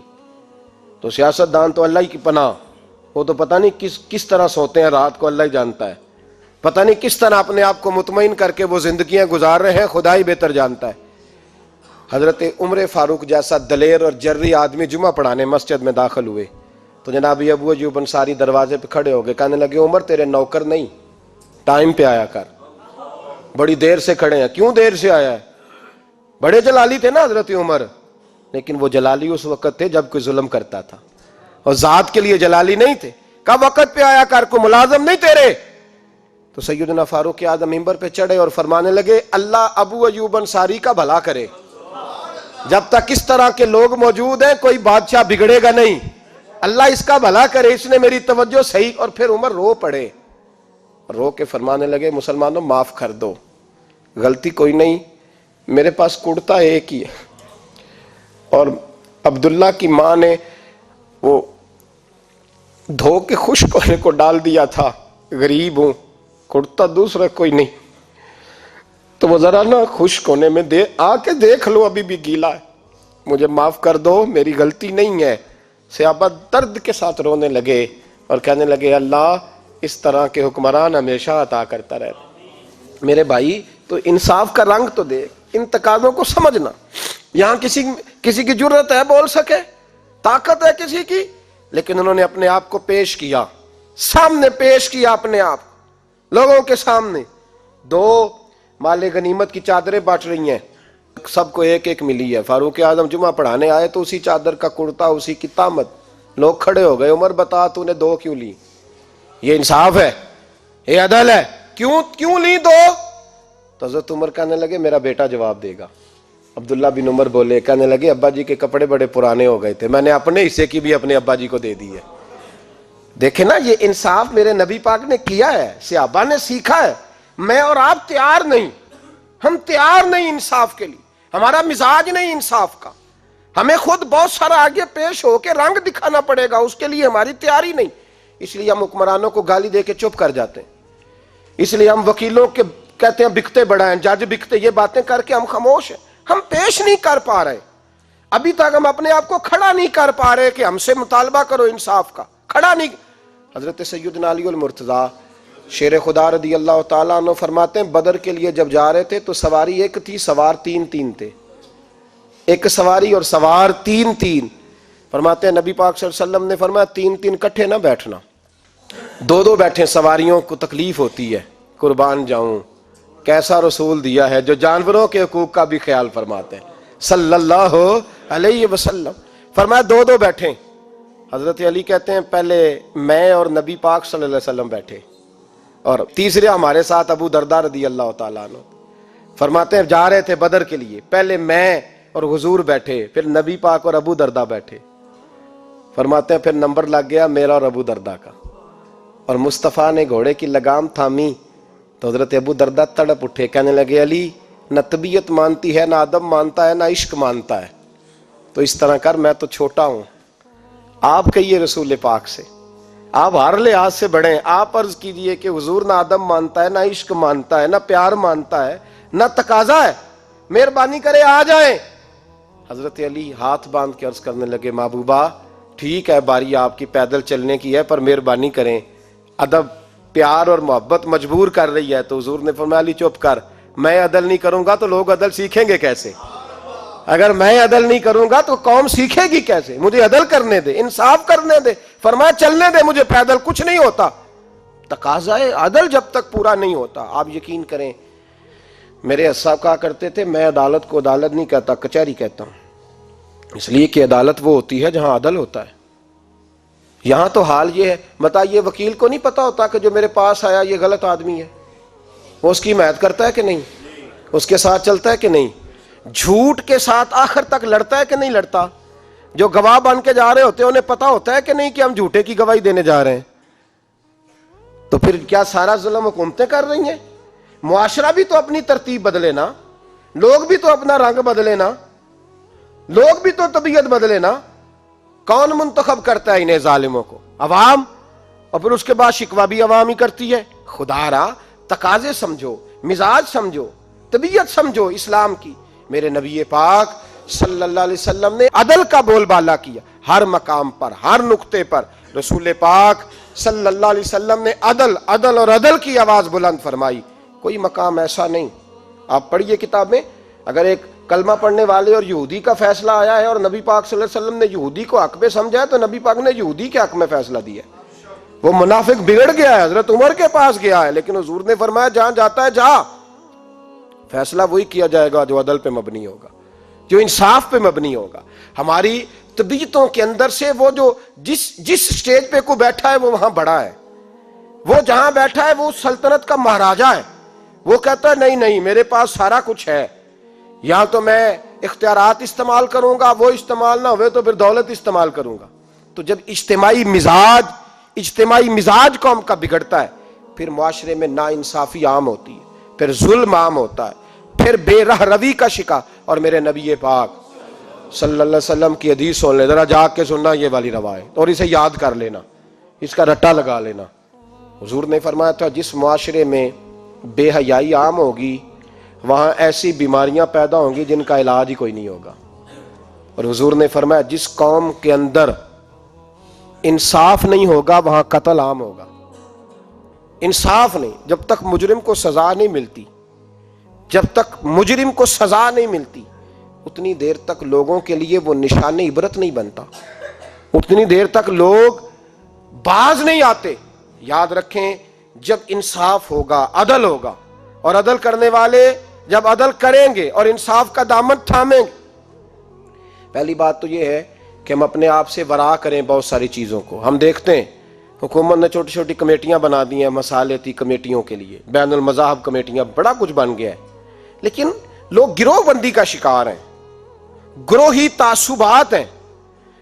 تو سیاست دان تو اللہ ہی کی پناہ, وہ تو پتہ نہیں کس طرح سوتے ہیں رات کو, اللہ ہی جانتا ہے, پتہ نہیں کس طرح اپنے آپ کو مطمئن کر کے وہ زندگیاں گزار رہے ہیں, خدا ہی بہتر جانتا ہے. حضرت عمر فاروق جیسا دلیر اور جرری آدمی جمعہ پڑھانے مسجد میں داخل ہوئے تو جناب ابو ایوب انصاری دروازے پہ کھڑے ہو گئے, کہنے لگے عمر تیرے نوکر نہیں, ٹائم پہ آیا کر, بڑی دیر سے کھڑے ہیں. کیوں دیر سے آیا ہے؟ بڑے جلالی تھے نا حضرت عمر, لیکن وہ جلالی اس وقت تھے جب کوئی ظلم کرتا تھا, اور ذات کے لیے جلالی نہیں تھے. کب وقت پہ آیا کر, کو ملازم نہیں تیرے. تو سیدنا فاروق اعظم منبر پہ چڑھے اور فرمانے لگے اللہ ابو ایوب انصاری کا بھلا کرے, جب تک اس طرح کے لوگ موجود ہیں کوئی بادشاہ بگڑے گا نہیں, اللہ اس کا بھلا کرے, اس نے میری توجہ صحیح. اور پھر عمر رو پڑے, رو کے فرمانے لگے مسلمانوں معاف کر دو, غلطی کوئی نہیں, میرے پاس کرتا ایک ہی ہے, اور عبداللہ کی ماں نے وہ دھو کے خشک ہونے کو ڈال دیا تھا, غریب ہوں, کرتا دوسرا کوئی نہیں, تو وہ ذرا نا خشک ہونے میں آ کے دیکھ لو ابھی بھی گیلا ہے, مجھے معاف کر دو, میری غلطی نہیں ہے. صحابہ درد کے ساتھ رونے لگے اور کہنے لگے اللہ اس طرح کے حکمران ہمیشہ عطا کرتا رہتا. میرے بھائی تو انصاف کا رنگ تو دیکھ, ان تقاضوں کو سمجھنا. یہاں کسی کی جرت ہے بول سکے, طاقت ہے کسی کی, لیکن انہوں نے اپنے آپ کو پیش کیا, سامنے پیش کیا اپنے آپ لوگوں کے سامنے. دو مال غنیمت کی چادریں بانٹ رہی ہیں, سب کو ایک ایک ملی ہے. فاروق اعظم جمعہ پڑھانے آئے تو اسی چادر کا کرتا, اسی کی تامت. لوگ کھڑے ہو گئے, عمر بتا تو نے دو کیوں لی, یہ انصاف ہے, یہ عدل ہے, کیوں لی دو؟ تو حضرت عمر کہنے لگے میرا بیٹا جواب دے گا. عبداللہ بن عمر بولے, کہنے لگے ابا جی کے کپڑے بڑے پرانے ہو گئے تھے, میں نے اپنے حصے کی بھی اپنے ابا جی کو دے دی ہے. دیکھیں نا یہ انصاف میرے نبی پاک نے کیا ہے, صحابہ نے سیکھا ہے. میں اور آپ تیار نہیں, ہم تیار نہیں انصاف کے لیے, ہمارا مزاج نہیں انصاف کا, ہمیں خود بہت سارا آگے پیش ہو کے رنگ دکھانا پڑے گا, اس کے لیے ہماری تیاری نہیں. اس لیے ہم حکمرانوں کو گالی دے کے چپ کر جاتے ہیں, اس لیے ہم وکیلوں کے کہتے ہیں بکتے بڑا ہیں, جج بکتے, یہ باتیں کر کے ہم خاموش ہیں. ہم پیش نہیں کر پا رہے, ابھی تک ہم اپنے آپ کو کھڑا نہیں کر پا رہے کہ ہم سے مطالبہ کرو انصاف کا, کھڑا نہیں. حضرت سیدنا علی المرتضیٰ شیر خدا رضی اللہ تعالیٰ عنہ فرماتے ہیں بدر کے لیے جب جا رہے تھے تو سواری ایک تھی, سوار تین تھے, ایک سواری اور سوار تین. فرماتے ہیں نبی پاک صلی اللہ علیہ وسلم نے فرمایا تین کٹھے نہ بیٹھنا, دو بیٹھیں, سواریوں کو تکلیف ہوتی ہے. قربان جاؤں, کیسا رسول دیا ہے جو جانوروں کے حقوق کا بھی خیال فرماتے ہیں صلی اللہ علیہ وسلم. فرمایا دو بیٹھیں. حضرت علی کہتے ہیں پہلے میں اور نبی پاک صلی اللہ علیہ وسلم بیٹھے, اور تیسرے ہمارے ساتھ ابو درداء رضی اللہ تعالیٰ عنہ. فرماتے ہیں جا رہے تھے بدر کے لیے، پہلے میں اور حضور بیٹھے، پھر نبی پاک اور ابو دردہ بیٹھے. فرماتے ہیں پھر نمبر لگ گیا میرا اور ابو دردہ کا، اور مصطفیٰ نے گھوڑے کی لگام تھامی تو حضرت ابو دردہ تڑپ اٹھے، کہنے لگے علی نہ طبیعت مانتی ہے، نہ ادب مانتا ہے، نہ عشق مانتا ہے، تو اس طرح کر، میں تو چھوٹا ہوں. آپ کہیے رسول پاک سے، آپ ہر لحاظ سے بڑے ہیں، آپ عرض کیجئے کہ حضور نہ ادب مانتا ہے، نہ عشق مانتا ہے، نہ پیار مانتا ہے، نہ تقاضا ہے، مہربانی کرے آ جائیں. حضرت علی ہاتھ باندھ کے عرض کرنے لگے محبوبہ ٹھیک ہے، باری آپ کی پیدل چلنے کی ہے، پر مہربانی کریں، ادب پیار اور محبت مجبور کر رہی ہے. تو حضور نے فرمایا علی چپ کر، میں عدل نہیں کروں گا تو لوگ عدل سیکھیں گے کیسے؟ اگر میں عدل نہیں کروں گا تو قوم سیکھے گی کیسے؟ مجھے عدل کرنے دے، انصاف کرنے دے. فرمایا چلنے دے مجھے پیدل، کچھ نہیں ہوتا. تقاضا عدل جب تک پورا نہیں ہوتا، آپ یقین کریں میرے اساتذہ کہا کرتے تھے میں عدالت کو عدالت نہیں کہتا، کچہری کہتا ہوں، اس لیے کہ عدالت وہ ہوتی ہے جہاں عدل ہوتا ہے. یہاں تو حال یہ ہے، بتائیے وکیل کو نہیں پتا ہوتا کہ جو میرے پاس آیا یہ غلط آدمی ہے، وہ اس کی حمایت کرتا ہے کہ نہیں، اس کے ساتھ چلتا ہے کہ نہیں، جھوٹ کے ساتھ آخر تک لڑتا ہے کہ نہیں لڑتا. جو گواہ بن کے جا رہے ہوتے ہیں انہیں پتا ہوتا ہے کہ نہیں کہ ہم جھوٹے کی گواہی دینے جا رہے ہیں. تو پھر کیا سارا ظلم حکومتیں کر رہی ہیں؟ معاشرہ بھی تو اپنی ترتیب بدلے نا، لوگ بھی تو اپنا رنگ بدلے نا، لوگ بھی تو طبیعت بدلے نا. کون منتخب کرتا ہے انہیں ظالموں کو؟ عوام، اور پھر اس کے بعد شکوہ بھی عوام ہی کرتی ہے. خدا را تقاضے سمجھو، مزاج سمجھو، طبیعت سمجھو اسلام کی. میرے نبی پاک صلی اللہ علیہ وسلم نے عدل کا بول بالا کیا، ہر مقام پر، ہر نقطے پر رسول پاک صلی اللہ علیہ وسلم نے عدل عدل اور عدل کی آواز بلند فرمائی. کوئی مقام ایسا نہیں. آپ پڑھیے کتاب میں، اگر ایک کلمہ پڑھنے والے اور یہودی کا فیصلہ آیا ہے اور نبی پاک صلی اللہ علیہ وسلم نے یہودی کو حق میں سمجھا ہے تو نبی پاک نے یہودی کے حق میں فیصلہ دیا ہے. وہ منافق بگڑ گیا ہے، حضرت عمر کے پاس گیا ہے، لیکن حضور نے فرمایا جہاں جاتا ہے جا، فیصلہ وہی کیا جائے گا جو عدل پہ مبنی ہوگا، جو انصاف پہ مبنی ہوگا. ہماری طبیعتوں کے اندر سے وہ جو جس سٹیج پہ کو بیٹھا ہے وہ وہاں بڑا ہے، وہ جہاں بیٹھا ہے وہ سلطنت کا مہاراجا ہے. وہ کہتا ہے نہیں نہیں میرے پاس سارا کچھ ہے، یہاں تو میں اختیارات استعمال کروں گا، وہ استعمال نہ ہوئے تو پھر دولت استعمال کروں گا. تو جب اجتماعی مزاج قوم کا بگڑتا ہے، پھر معاشرے میں ناانصافی عام ہوتی ہے، پھر ظلم عام ہوتا ہے، پھر بے رہ روی کا شکار. اور میرے نبی پاک صلی اللہ علیہ وسلم کی حدیث سن لے، ذرا جاگ کے سننا یہ والی روایت، اور اسے یاد کر لینا، اس کا رٹا لگا لینا. حضور نے فرمایا تھا جس معاشرے میں بے حیائی عام ہوگی وہاں ایسی بیماریاں پیدا ہوں گی جن کا علاج ہی کوئی نہیں ہوگا. اور حضور نے فرمایا جس قوم کے اندر انصاف نہیں ہوگا وہاں قتل عام ہوگا. انصاف نہیں، جب تک مجرم کو سزا نہیں ملتی، جب تک مجرم کو سزا نہیں ملتی اتنی دیر تک لوگوں کے لیے وہ نشان عبرت نہیں بنتا، اتنی دیر تک لوگ باز نہیں آتے. یاد رکھیں جب انصاف ہوگا، عدل ہوگا، اور عدل کرنے والے جب عدل کریں گے اور انصاف کا دامن تھامیں گے، پہلی بات تو یہ ہے کہ ہم اپنے آپ سے ورا کریں بہت ساری چیزوں کو. ہم دیکھتے ہیں حکومت نے چھوٹی چھوٹی کمیٹیاں بنا دی ہیں مصالحتی کمیٹیوں کے لیے، بین المذاہب کمیٹیاں، بڑا کچھ بن گیا ہے، لیکن لوگ گروہ بندی کا شکار ہیں، گروہی تعصبات ہیں.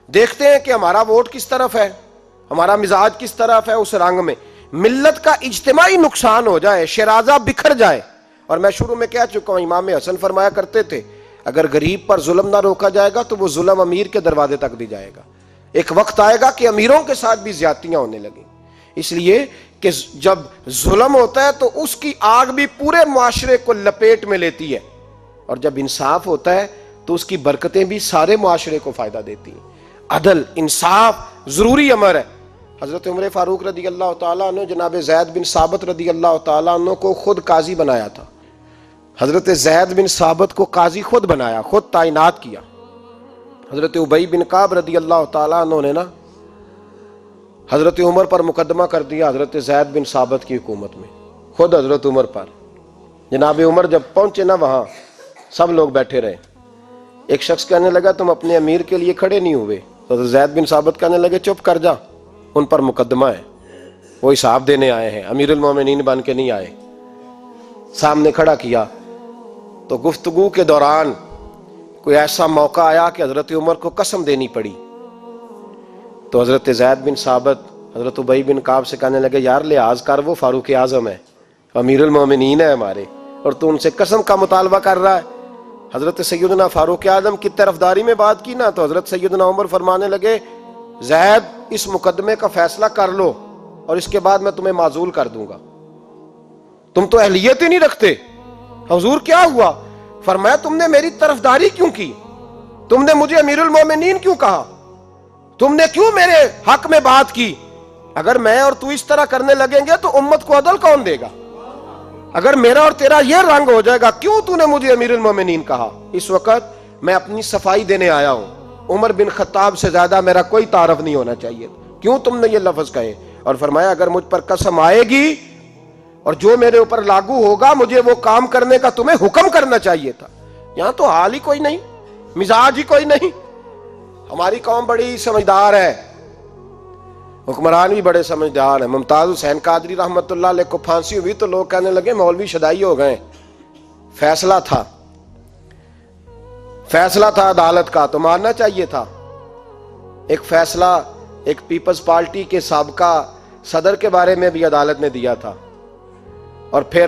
دیکھتے ہیں کہ ہمارا ووٹ کس طرف ہے، ہمارا مزاج کس طرف ہے، اس رنگ میں ملت کا اجتماعی نقصان ہو جائے، شیرازہ بکھر جائے. اور میں شروع میں کہہ چکا ہوں، امام حسن فرمایا کرتے تھے اگر غریب پر ظلم نہ روکا جائے گا تو وہ ظلم امیر کے دروازے تک بھی جائے گا. ایک وقت آئے گا کہ امیروں کے ساتھ بھی زیادتیاں ہونے لگیں، اس لیے کہ جب ظلم ہوتا ہے تو اس کی آگ بھی پورے معاشرے کو لپیٹ میں لیتی ہے، اور جب انصاف ہوتا ہے تو اس کی برکتیں بھی سارے معاشرے کو فائدہ دیتی ہیں. عدل انصاف ضروری امر ہے. حضرت عمر فاروق رضی اللہ تعالیٰ عنہ جناب زید بن ثابت رضی اللہ تعالیٰ عنہ کو خود قاضی بنایا تھا. حضرت زید بن ثابت کو قاضی خود بنایا، خود تعینات کیا. حضرت ابی بن کعب رضی اللہ تعالیٰ عنہ نے نا حضرت عمر پر مقدمہ کر دیا حضرت زید بن ثابت کی حکومت میں، خود حضرت عمر پر. جناب عمر جب پہنچے نا وہاں سب لوگ بیٹھے رہے. ایک شخص کہنے لگا تم اپنے امیر کے لیے کھڑے نہیں ہوئے. حضرت زید بن ثابت کہنے لگے چپ کر جا، ان پر مقدمہ ہے، وہ حساب دینے آئے ہیں، امیر المومنین بن کے نہیں آئے. سامنے کھڑا کیا، تو گفتگو کے دوران کوئی ایسا موقع آیا کہ حضرت عمر کو قسم دینی پڑی. تو حضرت زید بن ثابت حضرت ابی بن کعب سے کہنے لگے یار لحاظ کر، وہ فاروق اعظم ہے، امیر المومنین ہے ہمارے، اور تو ان سے قسم کا مطالبہ کر رہا ہے. حضرت سیدنا فاروق اعظم کی طرفداری میں بات کی نا، تو حضرت سیدنا عمر فرمانے لگے زید اس مقدمے کا فیصلہ کر لو اور اس کے بعد میں تمہیں معزول کر دوں گا، تم تو اہلیت ہی نہیں رکھتے. حضور کیا ہوا؟ فرمایا تم نے میری طرفداری کیوں کی؟ تم نے مجھے امیر المومنین کیوں کہا؟ تم نے کیوں میرے حق میں بات کی؟ اگر میں اور تو اس طرح کرنے لگیں گے تو امت کو عدل کون دے گا؟ اگر میرا اور تیرا یہ رنگ ہو جائے گا، کیوں تو نے مجھے امیر المومنین کہا؟ اس وقت میں اپنی صفائی دینے آیا ہوں، عمر بن خطاب سے زیادہ میرا کوئی تعارف نہیں ہونا چاہیے، کیوں تم نے یہ لفظ کہے؟ اور فرمایا اگر مجھ پر قسم آئے گی اور جو میرے اوپر لاگو ہوگا مجھے وہ کام کرنے کا تمہیں حکم کرنا چاہیے تھا. یہاں تو حال ہی کوئی نہیں، مزاج ہی کوئی نہیں. ہماری قوم بڑی سمجھدار ہے، حکمران بھی بڑے سمجھدار ہیں. ممتاز حسین قادری رحمت اللہ علیہ کو پھانسی ہوئی تو لوگ کہنے لگے مولوی شدائی ہو گئے. فیصلہ تھا عدالت کا تو ماننا چاہیے تھا. ایک فیصلہ ایک پیپلز پارٹی کے سابقہ صدر کے بارے میں بھی عدالت نے دیا تھا، اور پھر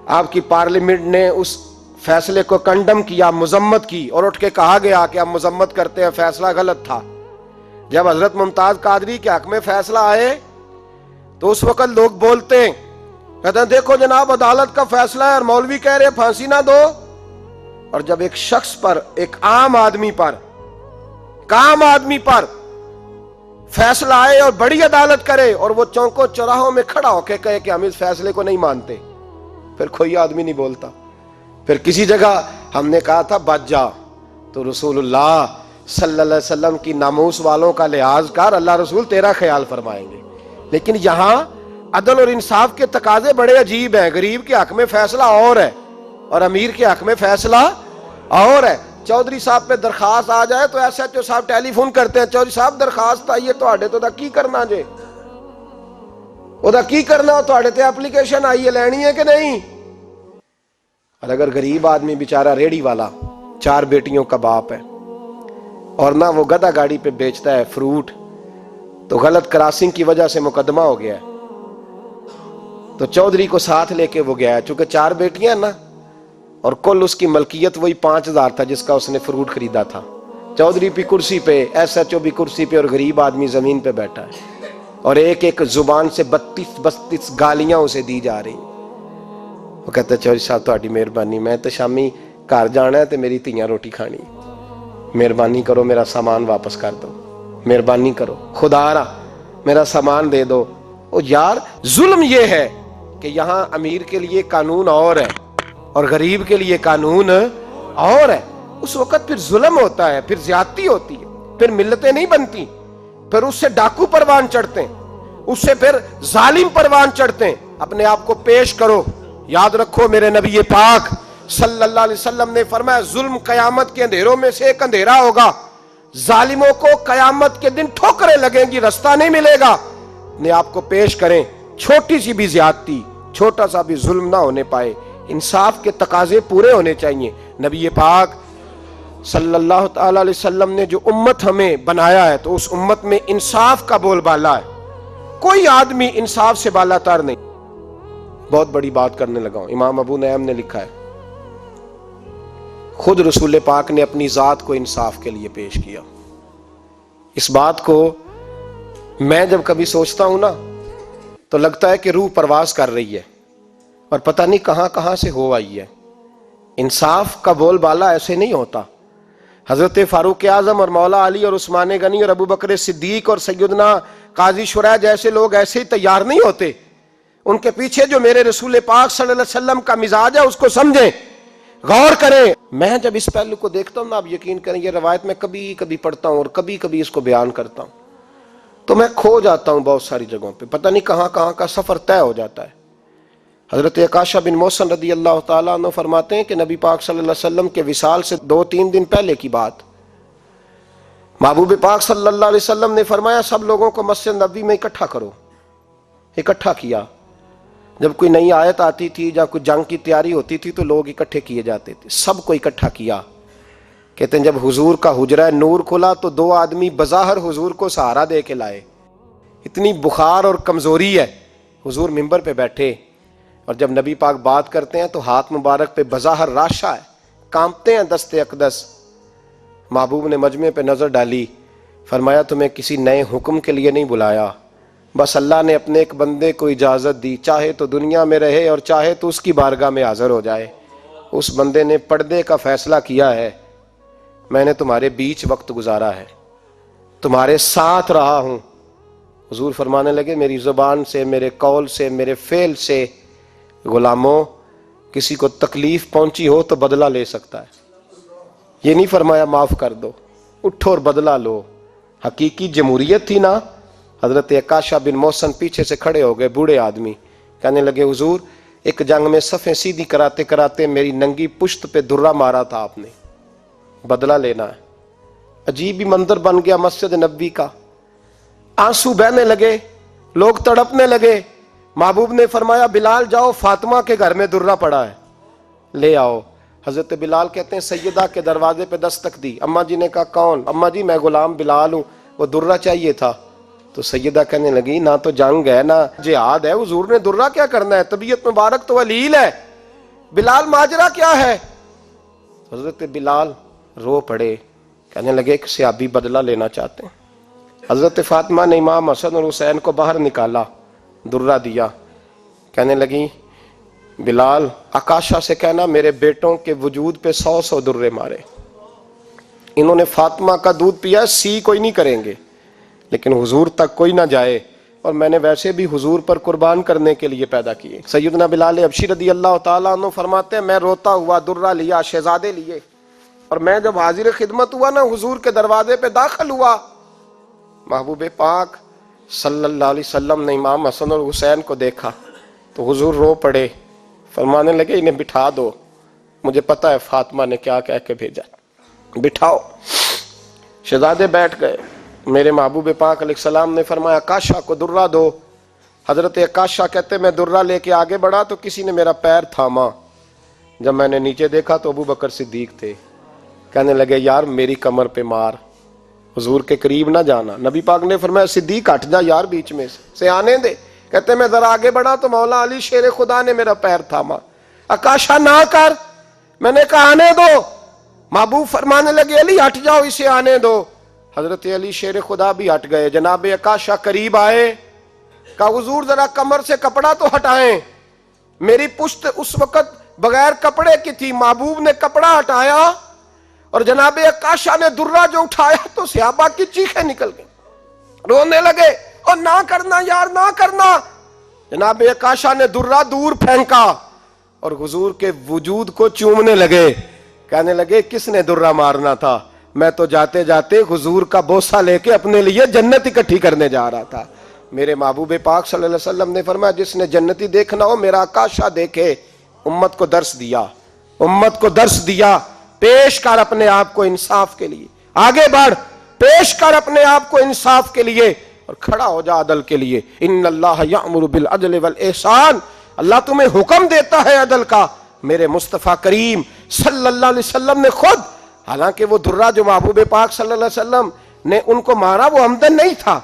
آپ کی پارلیمنٹ نے اس فیصلے کو کنڈم کیا، مذمت کی، اور اٹھ کے کہا گیا کہ ہم مذمت کرتے ہیں، فیصلہ غلط تھا. جب حضرت ممتاز قادری کے حق میں فیصلہ آئے تو اس وقت لوگ بولتے ہیں، کہتے ہیں دیکھو جناب عدالت کا فیصلہ ہے اور مولوی کہہ رہے پھانسی نہ دو. اور جب ایک شخص پر، ایک عام آدمی پر فیصلہ آئے اور بڑی عدالت کرے اور وہ چوکوں چوراہوں میں کھڑا ہو کے کہے کہ ہم اس فیصلے کو نہیں مانتے، پھر کوئی آدمی نہیں بولتا. پھر کسی جگہ ہم نے کہا تھا بچ جا، تو رسول اللہ صلی اللہ علیہ وسلم کی ناموس والوں کا لحاظ کر، اللہ رسول تیرا خیال فرمائیں گے. لیکن یہاں عدل اور انصاف کے تقاضے بڑے عجیب ہیں. غریب کے حق میں فیصلہ اور ہے اور امیر کے حق میں فیصلہ اور ہے. چودھری صاحب پہ درخواست آ جائے تو ایس ایچ او صاحب ٹیلی فون کرتے ہیں، چودھری صاحب درخواست آئی ہے تواڈے تو دا کی کرنا جے، او دا کی کرنا، تواڈے تے اپلیکیشن آئی ہے، لینی ہے کہ نہیں؟ اور اگر غریب آدمی بیچارہ ریڑھی والا 4 بیٹیوں کا باپ ہے اور نہ وہ گدھا گاڑی پہ بیچتا ہے فروٹ، تو غلط کراسنگ کی وجہ سے مقدمہ ہو گیا ہے، تو چودھری کو ساتھ لے کے وہ گیا ہے، چونکہ 4 بیٹیاں نا، اور کل اس کی ملکیت وہی 5000 تھا جس کا اس نے فروٹ خریدا تھا. چودھری بھی کرسی پہ، ایس ایچ او بھی کرسی پہ، اور غریب آدمی زمین پہ بیٹھا ہے، اور ایک ایک زبان سے 32 گالیاں اسے دی جا رہی. وہ کہتا ہے چودھری صاحب تہاڈی مہربانی، میں تو شامی گھر جانا ہے تے میری تیاں روٹی کھانی، مہربانی کرو میرا سامان واپس کر دو، مہربانی کرو خدا را میرا سامان دے دو. او یار ظلم یہ ہے کہ یہاں امیر کے لیے قانون اور ہے اور غریب کے لیے قانون اور ہے. اس وقت پھر ظلم ہوتا ہے، پھر زیادتی ہوتی ہے، پھر ملتیں نہیں بنتی، پھر اس سے ڈاکو پروان چڑھتے ہیں، اس سے پھر ظالم پروان چڑھتے ہیں. اپنے آپ کو پیش کرو. یاد رکھو میرے نبی پاک صلی اللہ علیہ وسلم نے فرمایا ظلم قیامت کے اندھیروں میں سے ایک اندھیرا ہوگا. ظالموں کو قیامت کے دن ٹھوکریں لگیں گی، رستہ نہیں ملے گا. اپنے آپ کو پیش کریں، چھوٹی سی بھی زیادتی، چھوٹا سا بھی ظلم نہ ہونے پائے. انصاف کے تقاضے پورے ہونے چاہیے. نبی پاک صلی اللہ تعالی علیہ وسلم نے جو امت ہمیں بنایا ہے تو اس امت میں انصاف کا بول بالا ہے. کوئی آدمی انصاف سے بالا تر نہیں. بہت بڑی بات کرنے لگا ہوں. امام ابو نعیم نے لکھا ہے خود رسول پاک نے اپنی ذات کو انصاف کے لیے پیش کیا. اس بات کو میں جب کبھی سوچتا ہوں نا تو لگتا ہے کہ روح پرواز کر رہی ہے اور پتہ نہیں کہاں کہاں سے ہو آئی ہے. انصاف کا بول بالا ایسے نہیں ہوتا. حضرت فاروق اعظم اور مولا علی اور عثمان غنی اور ابو بکر صدیق اور سیدنا قاضی شرح جیسے لوگ ایسے ہی تیار نہیں ہوتے. ان کے پیچھے جو میرے رسول پاک صلی اللہ علیہ وسلم کا مزاج ہے اس کو سمجھیں، غور کریں. میں جب اس پہلو کو دیکھتا ہوں نا، آپ یقین کریں یہ روایت میں کبھی کبھی پڑھتا ہوں اور کبھی کبھی اس کو بیان کرتا ہوں تو میں کھو جاتا ہوں بہت ساری جگہوں پہ. پتہ نہیں کہاں کہاں کا سفر طے ہو جاتا ہے. حضرت عکاشہ بن محصن رضی اللہ تعالیٰ عنہ فرماتے ہیں کہ نبی پاک صلی اللہ علیہ وسلم کے وصال سے 2-3 دن پہلے کی بات، محبوب پاک صلی اللہ علیہ وسلم نے فرمایا سب لوگوں کو مسجد نبوی میں اکٹھا کرو. اکٹھا کیا. جب کوئی نئی آیت آتی تھی یا کوئی جنگ کی تیاری ہوتی تھی تو لوگ اکٹھے کیے جاتے تھے، سب کو اکٹھا کیا. کہتے ہیں جب حضور کا حجرہ نور کھلا تو 2 آدمی بظاہر حضور کو سہارا دے کے لائے. اتنی بخار اور کمزوری ہے. حضور منبر پہ بیٹھے اور جب نبی پاک بات کرتے ہیں تو ہاتھ مبارک پہ بظاہر راشا ہے، کانپتے ہیں دست اقدس. محبوب نے مجمع پہ نظر ڈالی، فرمایا تمہیں کسی نئے حکم کے لیے نہیں بلایا، بس اللہ نے اپنے ایک بندے کو اجازت دی، چاہے تو دنیا میں رہے اور چاہے تو اس کی بارگاہ میں حاضر ہو جائے. اس بندے نے پردے کا فیصلہ کیا ہے، میں نے تمہارے بیچ وقت گزارا ہے، تمہارے ساتھ رہا ہوں. حضور فرمانے لگے میری زبان سے، میرے قول سے، میرے فعل سے غلاموں کسی کو تکلیف پہنچی ہو تو بدلہ لے سکتا ہے. یہ نہیں فرمایا معاف کر دو، اٹھو اور بدلہ لو. حقیقی جمہوریت تھی نا. حضرت عکاشہ بن محسن پیچھے سے کھڑے ہو گئے، بوڑھے آدمی، کہنے لگے حضور ایک جنگ میں صفیں سیدھی کراتے کراتے میری ننگی پشت پہ درہ مارا تھا آپ نے، بدلہ لینا ہے. عجیب ہی منظر بن گیا مسجد نبوی کا. آنسو بہنے لگے، لوگ تڑپنے لگے. محبوب نے فرمایا بلال جاؤ، فاطمہ کے گھر میں درہ پڑا ہے، لے آؤ. حضرت بلال کہتے ہیں سیدہ کے دروازے پہ دستک دی. اماں جی نے کہا کون؟ اماں جی میں غلام بلال ہوں، وہ درہ چاہیے تھا. تو سیدہ کہنے لگی نہ تو جنگ ہے نہ جہاد ہے، حضور نے درہ کیا کرنا ہے، طبیعت مبارک تو علیل ہے. بلال ماجرا کیا ہے؟ حضرت بلال رو پڑے، کہنے لگے ایک صحابی بدلہ لینا چاہتے ہیں. حضرت فاطمہ نے امام حسن اور حسین کو باہر نکالا، درہ دیا. کہنے لگی بلال عکاشہ سے کہنا میرے بیٹوں کے وجود پہ 100 درے مارے. انہوں نے فاطمہ کا دودھ پیا، سی کوئی نہیں کریں گے لیکن حضور تک کوئی نہ جائے، اور میں نے ویسے بھی حضور پر قربان کرنے کے لیے پیدا کیے. سیدنا بلال حبشی رضی اللہ تعالیٰ عنہ فرماتے ہیں میں روتا ہوا درہ لیا، شہزادے لیے، اور میں جب حاضر خدمت ہوا نا حضور کے دروازے پہ داخل ہوا، محبوب پاک صلی اللہ علیہ وسلم نے امام حسن اور حسین کو دیکھا تو حضور رو پڑے، فرمانے لگے انہیں بٹھا دو، مجھے پتا ہے فاطمہ نے کیا کہہ کے بھیجا، بٹھاؤ. شہزادے بیٹھ گئے. میرے محبوب پاک علیہ السلام نے فرمایا عکاشہ کو درہ دو. حضرت عکاشہ کہتے میں درہ لے کے آگے بڑھا تو کسی نے میرا پیر تھاما. جب میں نے نیچے دیکھا تو ابو بکر صدیق تھے. کہنے لگے یار میری کمر پہ مار، حضور کے قریب نہ جانا. نبی پاک نے فرمایا صدیق ہٹ جا یار بیچ میں سے آنے دے. کہتے میں ذرا آگے بڑھا تو مولا علی شیر خدا نے میرا پیر تھاما. عکاشہ نہ کر، میں نے کہا آنے دو. محبوب فرمانے لگے علی ہٹ جاؤ اسے آنے دو. حضرت علی شیر خدا بھی ہٹ گئے. جناب عکاشہ قریب آئے، کہا حضور ذرا کمر سے کپڑا تو ہٹائیں، میری پشت اس وقت بغیر کپڑے کی تھی. محبوب نے کپڑا ہٹایا اور جناب عکاشہ نے درہ جو اٹھایا تو صحابہ کی چیخیں نکل گئیں، رونے لگے اور نہ کرنا یار نہ کرنا. جناب عکاشہ نے درہ دور پھینکا اور حضور کے وجود کو چومنے لگے. کہنے لگے کس نے درہ مارنا تھا؟ میں تو جاتے جاتے حضور کا بوسہ لے کے اپنے لیے جنت اکٹھی کرنے جا رہا تھا. میرے محبوب پاک صلی اللہ علیہ وسلم نے فرمایا جس نے جنتی دیکھنا ہو میرا عکاشہ دیکھے. امت کو درس دیا، امت کو درس دیا. پیش کر اپنے آپ کو انصاف کے لیے، آگے بڑھ، پیش کر اپنے آپ کو انصاف کے لیے اور کھڑا ہو جا عدل کے لیے. ان اللہ یأمر بالعدل والاحسان، اللہ تمہیں حکم دیتا ہے عدل کا. میرے مصطفیٰ کریم صلی اللہ علیہ وسلم نے خود، حالانکہ وہ درہ جو محبوب پاک صلی اللہ علیہ وسلم نے ان کو مارا وہ عمدن نہیں تھا،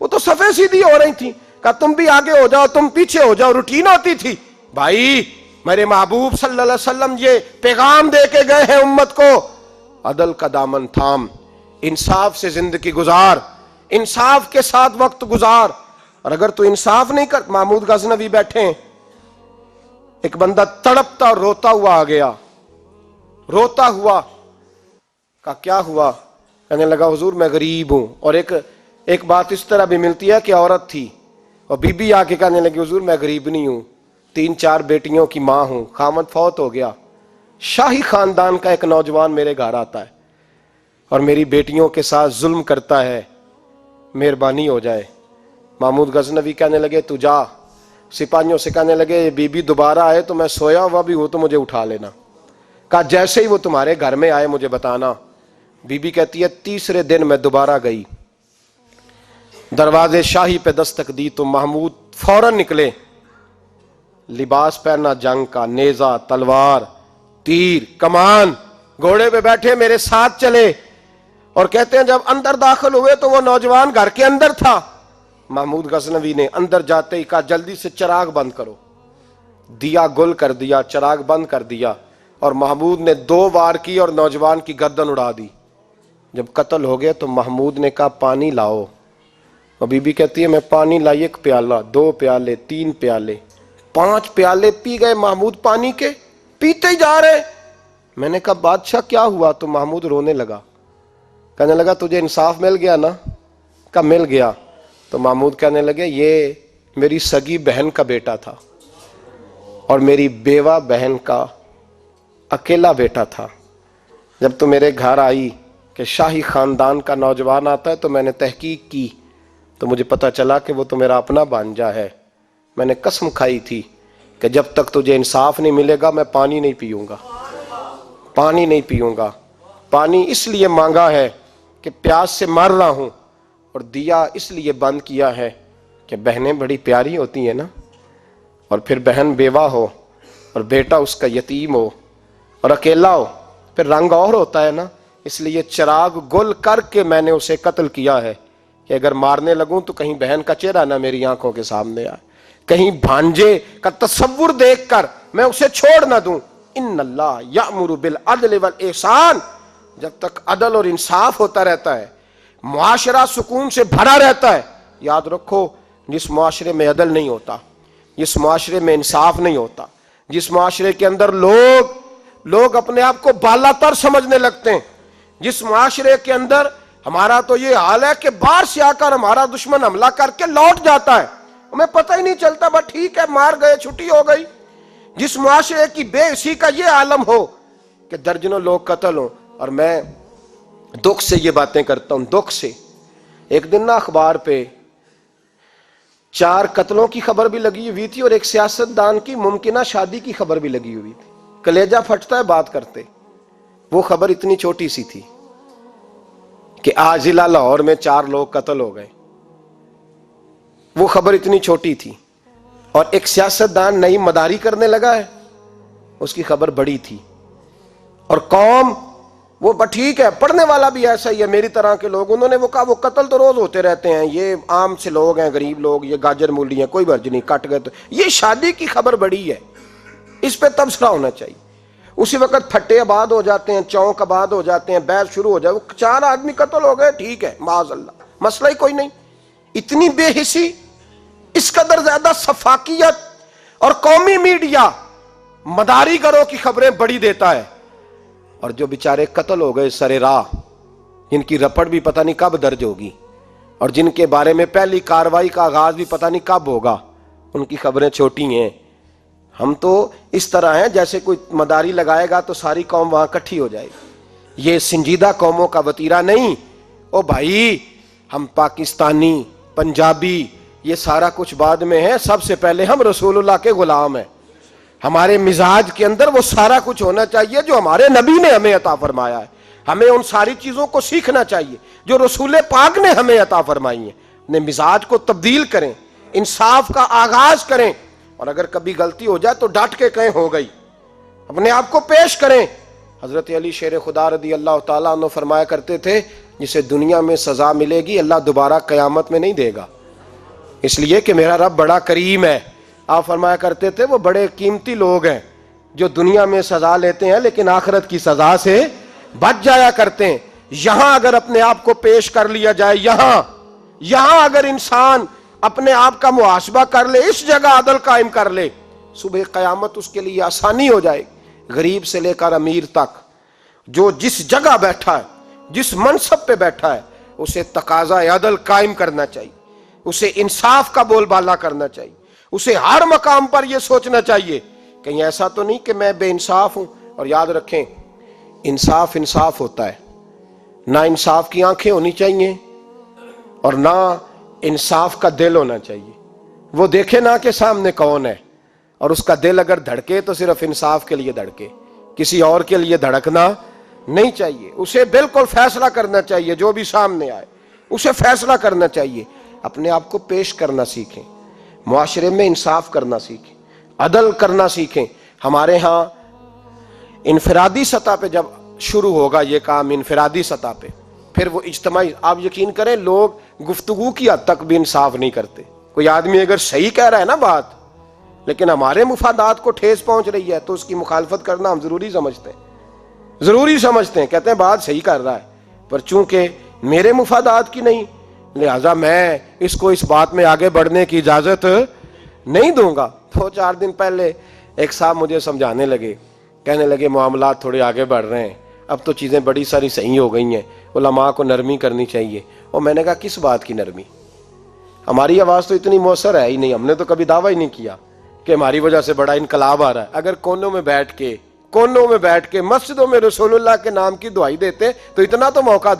وہ تو صفیں سیدھی ہو رہی تھی. کہا تم بھی آگے ہو جاؤ، تم پیچھے ہو جاؤ، روٹین ہوتی تھی. بھائی میرے محبوب صلی اللہ علیہ وسلم یہ پیغام دے کے گئے ہیں امت کو، عدل کا دامن تھام، انصاف سے زندگی گزار، انصاف کے ساتھ وقت گزار. اور اگر تو انصاف نہیں کر، محمود غزنوی بیٹھے ہیں، ایک بندہ تڑپتا اور روتا ہوا آ گیا، روتا ہوا. کہا کیا ہوا؟ کہنے لگا حضور میں غریب ہوں. اور ایک بات اس طرح بھی ملتی ہے کہ عورت تھی اور بی بی آ کے کہنے لگی حضور میں غریب نہیں ہوں، 3-4 بیٹیوں کی ماں ہوں، خامد فوت ہو گیا. شاہی خاندان کا ایک نوجوان میرے گھر آتا ہے اور میری بیٹیوں کے ساتھ ظلم کرتا ہے، مہربانی ہو جائے. محمود غزنوی کہنے لگے تو جا. سپاہیوں سے کہنے لگے بی بی دوبارہ آئے تو میں سویا ہوا بھی ہوں تو مجھے اٹھا لینا. کہا جیسے ہی وہ تمہارے گھر میں آئے مجھے بتانا. بی بی کہتی ہے تیسرے دن میں دوبارہ گئی، دروازے شاہی پہ دستک دی تو محمود فوراً نکلے، لباس پہنا جنگ کا، نیزہ، تلوار، تیر، کمان، گھوڑے پہ بیٹھے میرے ساتھ چلے، اور کہتے ہیں جب اندر داخل ہوئے تو وہ نوجوان گھر کے اندر تھا۔ محمود غزنوی نے اندر جاتے ہی کہا جلدی سے چراغ بند کرو، دیا گل کر دیا، چراغ بند کر دیا، اور محمود نے 2 وار کی اور نوجوان کی گردن اڑا دی۔ جب قتل ہو گیا تو محمود نے کہا پانی لاؤ، اور بی بی کہتی ہے میں پانی لائی 1 پیالہ، 2 پیالے، 3 پیالے، 5 پیالے پی گئے محمود پانی کے، پیتے ہی جا رہے۔ میں نے کہا بادشاہ کیا ہوا؟ تو محمود رونے لگا، کہنے لگا تجھے انصاف مل گیا نا؟ کہا مل گیا۔ تو محمود کہنے لگے یہ میری سگی بہن کا بیٹا تھا اور میری بیوہ بہن کا اکیلا بیٹا تھا۔ جب تو میرے گھر آئی کہ شاہی خاندان کا نوجوان آتا ہے تو میں نے تحقیق کی تو مجھے پتا چلا کہ وہ تو میرا اپنا بھانجا ہے۔ میں نے قسم کھائی تھی کہ جب تک تجھے انصاف نہیں ملے گا میں پانی نہیں پیوں گا، پانی نہیں پیوں گا۔ پانی اس لیے مانگا ہے کہ پیاس سے مر رہا ہوں، اور دیا اس لیے بند کیا ہے کہ بہنیں بڑی پیاری ہوتی ہیں نا، اور پھر بہن بیوہ ہو اور بیٹا اس کا یتیم ہو اور اکیلا ہو پھر رنگ اور ہوتا ہے نا، اس لیے چراغ گل کر کے میں نے اسے قتل کیا ہے کہ اگر مارنے لگوں تو کہیں بہن کا چہرہ نہ میری آنکھوں کے سامنے آئے، کہیں بھانجے کا تصور دیکھ کر میں اسے چھوڑ نہ دوں۔ ان اللہ یأمر بالعدل والاحسان، جب تک عدل اور انصاف ہوتا رہتا ہے، معاشرہ سکون سے بھرا رہتا ہے۔ یاد رکھو جس معاشرے میں عدل نہیں ہوتا، جس معاشرے میں انصاف نہیں ہوتا، جس معاشرے کے اندر لوگ اپنے آپ کو بالا تر سمجھنے لگتے ہیں، جس معاشرے کے اندر ہمارا تو یہ حال ہے کہ باہر سے آ کر ہمارا دشمن حملہ کر کے لوٹ جاتا ہے، ہمیں پتہ ہی نہیں چلتا، بس ٹھیک ہے مار گئے چھٹی ہو گئی۔ جس معاشرے کی بے حسی کا یہ عالم ہو کہ درجنوں لوگ قتل ہوں، اور میں دکھ سے یہ باتیں کرتا ہوں، دکھ سے۔ ایک دن نا اخبار پہ 4 قتلوں کی خبر بھی لگی ہوئی تھی اور ایک سیاستدان کی ممکنہ شادی کی خبر بھی لگی ہوئی تھی۔ کلیجہ پھٹتا ہے بات کرتے۔ وہ خبر اتنی چھوٹی سی تھی کہ آج ضلع لاہور میں 4 لوگ قتل ہو گئے، وہ خبر اتنی چھوٹی تھی، اور ایک سیاستدان نئی مداری کرنے لگا ہے، اس کی خبر بڑی تھی۔ اور قوم وہ ٹھیک ہے، پڑھنے والا بھی ایسا ہی ہے، میری طرح کے لوگ، انہوں نے وہ کہا وہ قتل تو روز ہوتے رہتے ہیں، یہ عام سے لوگ ہیں، غریب لوگ، یہ گاجر مولی ہیں، کوئی برج نہیں، کٹ گئے تو یہ شادی کی خبر بڑی ہے، اس پہ تبصرہ ہونا چاہیے۔ اسی وقت پھٹے آباد ہو جاتے ہیں، چونک آباد ہو جاتے ہیں، بحث شروع ہو جائے، وہ 4 آدمی قتل ہو گئے، ٹھیک ہے معاذ اللہ، مسئلہ ہی کوئی نہیں۔ اتنی بے حسی، اس قدر زیادہ سفاکیت، اور قومی میڈیا مداری گروہ کی خبریں بڑی دیتا ہے، اور جو بیچارے قتل ہو گئے سرے راہ، جن کی رپٹ بھی پتہ نہیں کب درج ہوگی، اور جن کے بارے میں پہلی کاروائی کا آغاز بھی پتہ نہیں کب ہوگا، ان کی خبریں چھوٹی ہیں۔ ہم تو اس طرح ہیں جیسے کوئی مداری لگائے گا تو ساری قوم وہاں کٹھی ہو جائے گی، یہ سنجیدہ قوموں کا وتیرہ نہیں۔ او بھائی، ہم پاکستانی، پنجابی، یہ سارا کچھ بعد میں ہے، سب سے پہلے ہم رسول اللہ کے غلام ہیں۔ ہمارے مزاج کے اندر وہ سارا کچھ ہونا چاہیے جو ہمارے نبی نے ہمیں عطا فرمایا ہے، ہمیں ان ساری چیزوں کو سیکھنا چاہیے جو رسول پاک نے ہمیں عطا فرمائی ہیں۔ اپنے مزاج کو تبدیل کریں، انصاف کا آغاز کریں، اور اگر کبھی غلطی ہو جائے تو ڈٹ کے کہیں ہو گئی، اپنے آپ کو پیش کریں۔ حضرت علی شیر خدا رضی اللہ تعالیٰ عنہ فرمایا کرتے تھے جسے دنیا میں سزا ملے گی اللہ دوبارہ قیامت میں نہیں دے گا، اس لیے کہ میرا رب بڑا کریم ہے۔ آپ فرمایا کرتے تھے وہ بڑے قیمتی لوگ ہیں جو دنیا میں سزا لیتے ہیں لیکن آخرت کی سزا سے بچ جایا کرتے ہیں۔ یہاں اگر اپنے آپ کو پیش کر لیا جائے، یہاں اگر انسان اپنے آپ کا محاسبہ کر لے، اس جگہ عدل قائم کر لے، صبح قیامت اس کے لیے آسانی ہو جائے۔ غریب سے لے کر امیر تک جو جس جگہ بیٹھا ہے، جس منصب پہ بیٹھا ہے، اسے تقاضا عدل قائم کرنا چاہیے، اسے انصاف کا بول بالا کرنا چاہیے، اسے ہر مقام پر یہ سوچنا چاہیے کہیں ایسا تو نہیں کہ میں بے انصاف ہوں۔ اور یاد رکھیں انصاف ہوتا ہے، نہ انصاف کی آنکھیں ہونی چاہیے اور نہ انصاف کا دل ہونا چاہیے۔ وہ دیکھے نہ کہ سامنے کون ہے، اور اس کا دل اگر دھڑکے تو صرف انصاف کے لیے دھڑکے، کسی اور کے لیے دھڑکنا نہیں چاہیے۔ اسے بالکل فیصلہ کرنا چاہیے، جو بھی سامنے آئے اسے فیصلہ کرنا چاہیے۔ اپنے آپ کو پیش کرنا سیکھیں، معاشرے میں انصاف کرنا سیکھیں، عدل کرنا سیکھیں. ہمارے ہاں انفرادی سطح پہ جب شروع ہوگا یہ کام، انفرادی سطح پہ، پھر وہ اجتماعی. آپ یقین کریں لوگ گفتگو کی حد تک بھی انصاف نہیں کرتے. کوئی آدمی اگر صحیح کہہ رہا ہے نا بات، لیکن ہمارے مفادات کو ٹھیس پہنچ رہی ہے تو اس کی مخالفت کرنا ہم ضروری سمجھتے ہیں. کہتے ہیں بات صحیح کر رہا ہے، پر چونکہ میرے مفادات کی نہیں، لہذا میں اس کو اس بات میں آگے بڑھنے کی اجازت نہیں دوں گا. 2-4 دن پہلے ایک صاحب مجھے سمجھانے لگے، کہنے لگے معاملات تھوڑے آگے بڑھ رہے ہیں، اب تو چیزیں بڑی ساری صحیح ہو گئی ہیں، علماء کو نرمی کرنی چاہیے. اور میں نے کہا کس بات کی نرمی؟ ہماری آواز تو اتنی مؤثر ہے ہی نہیں، ہم نے تو کبھی دعویٰ ہی نہیں کیا کہ ہماری وجہ سے بڑا انقلاب آ رہا ہے. اگر کونوں میں بیٹھ کے مسجدوں میں رسول اللہ کے نام کی دعائی دیتے تو اتنا تو موقع دو.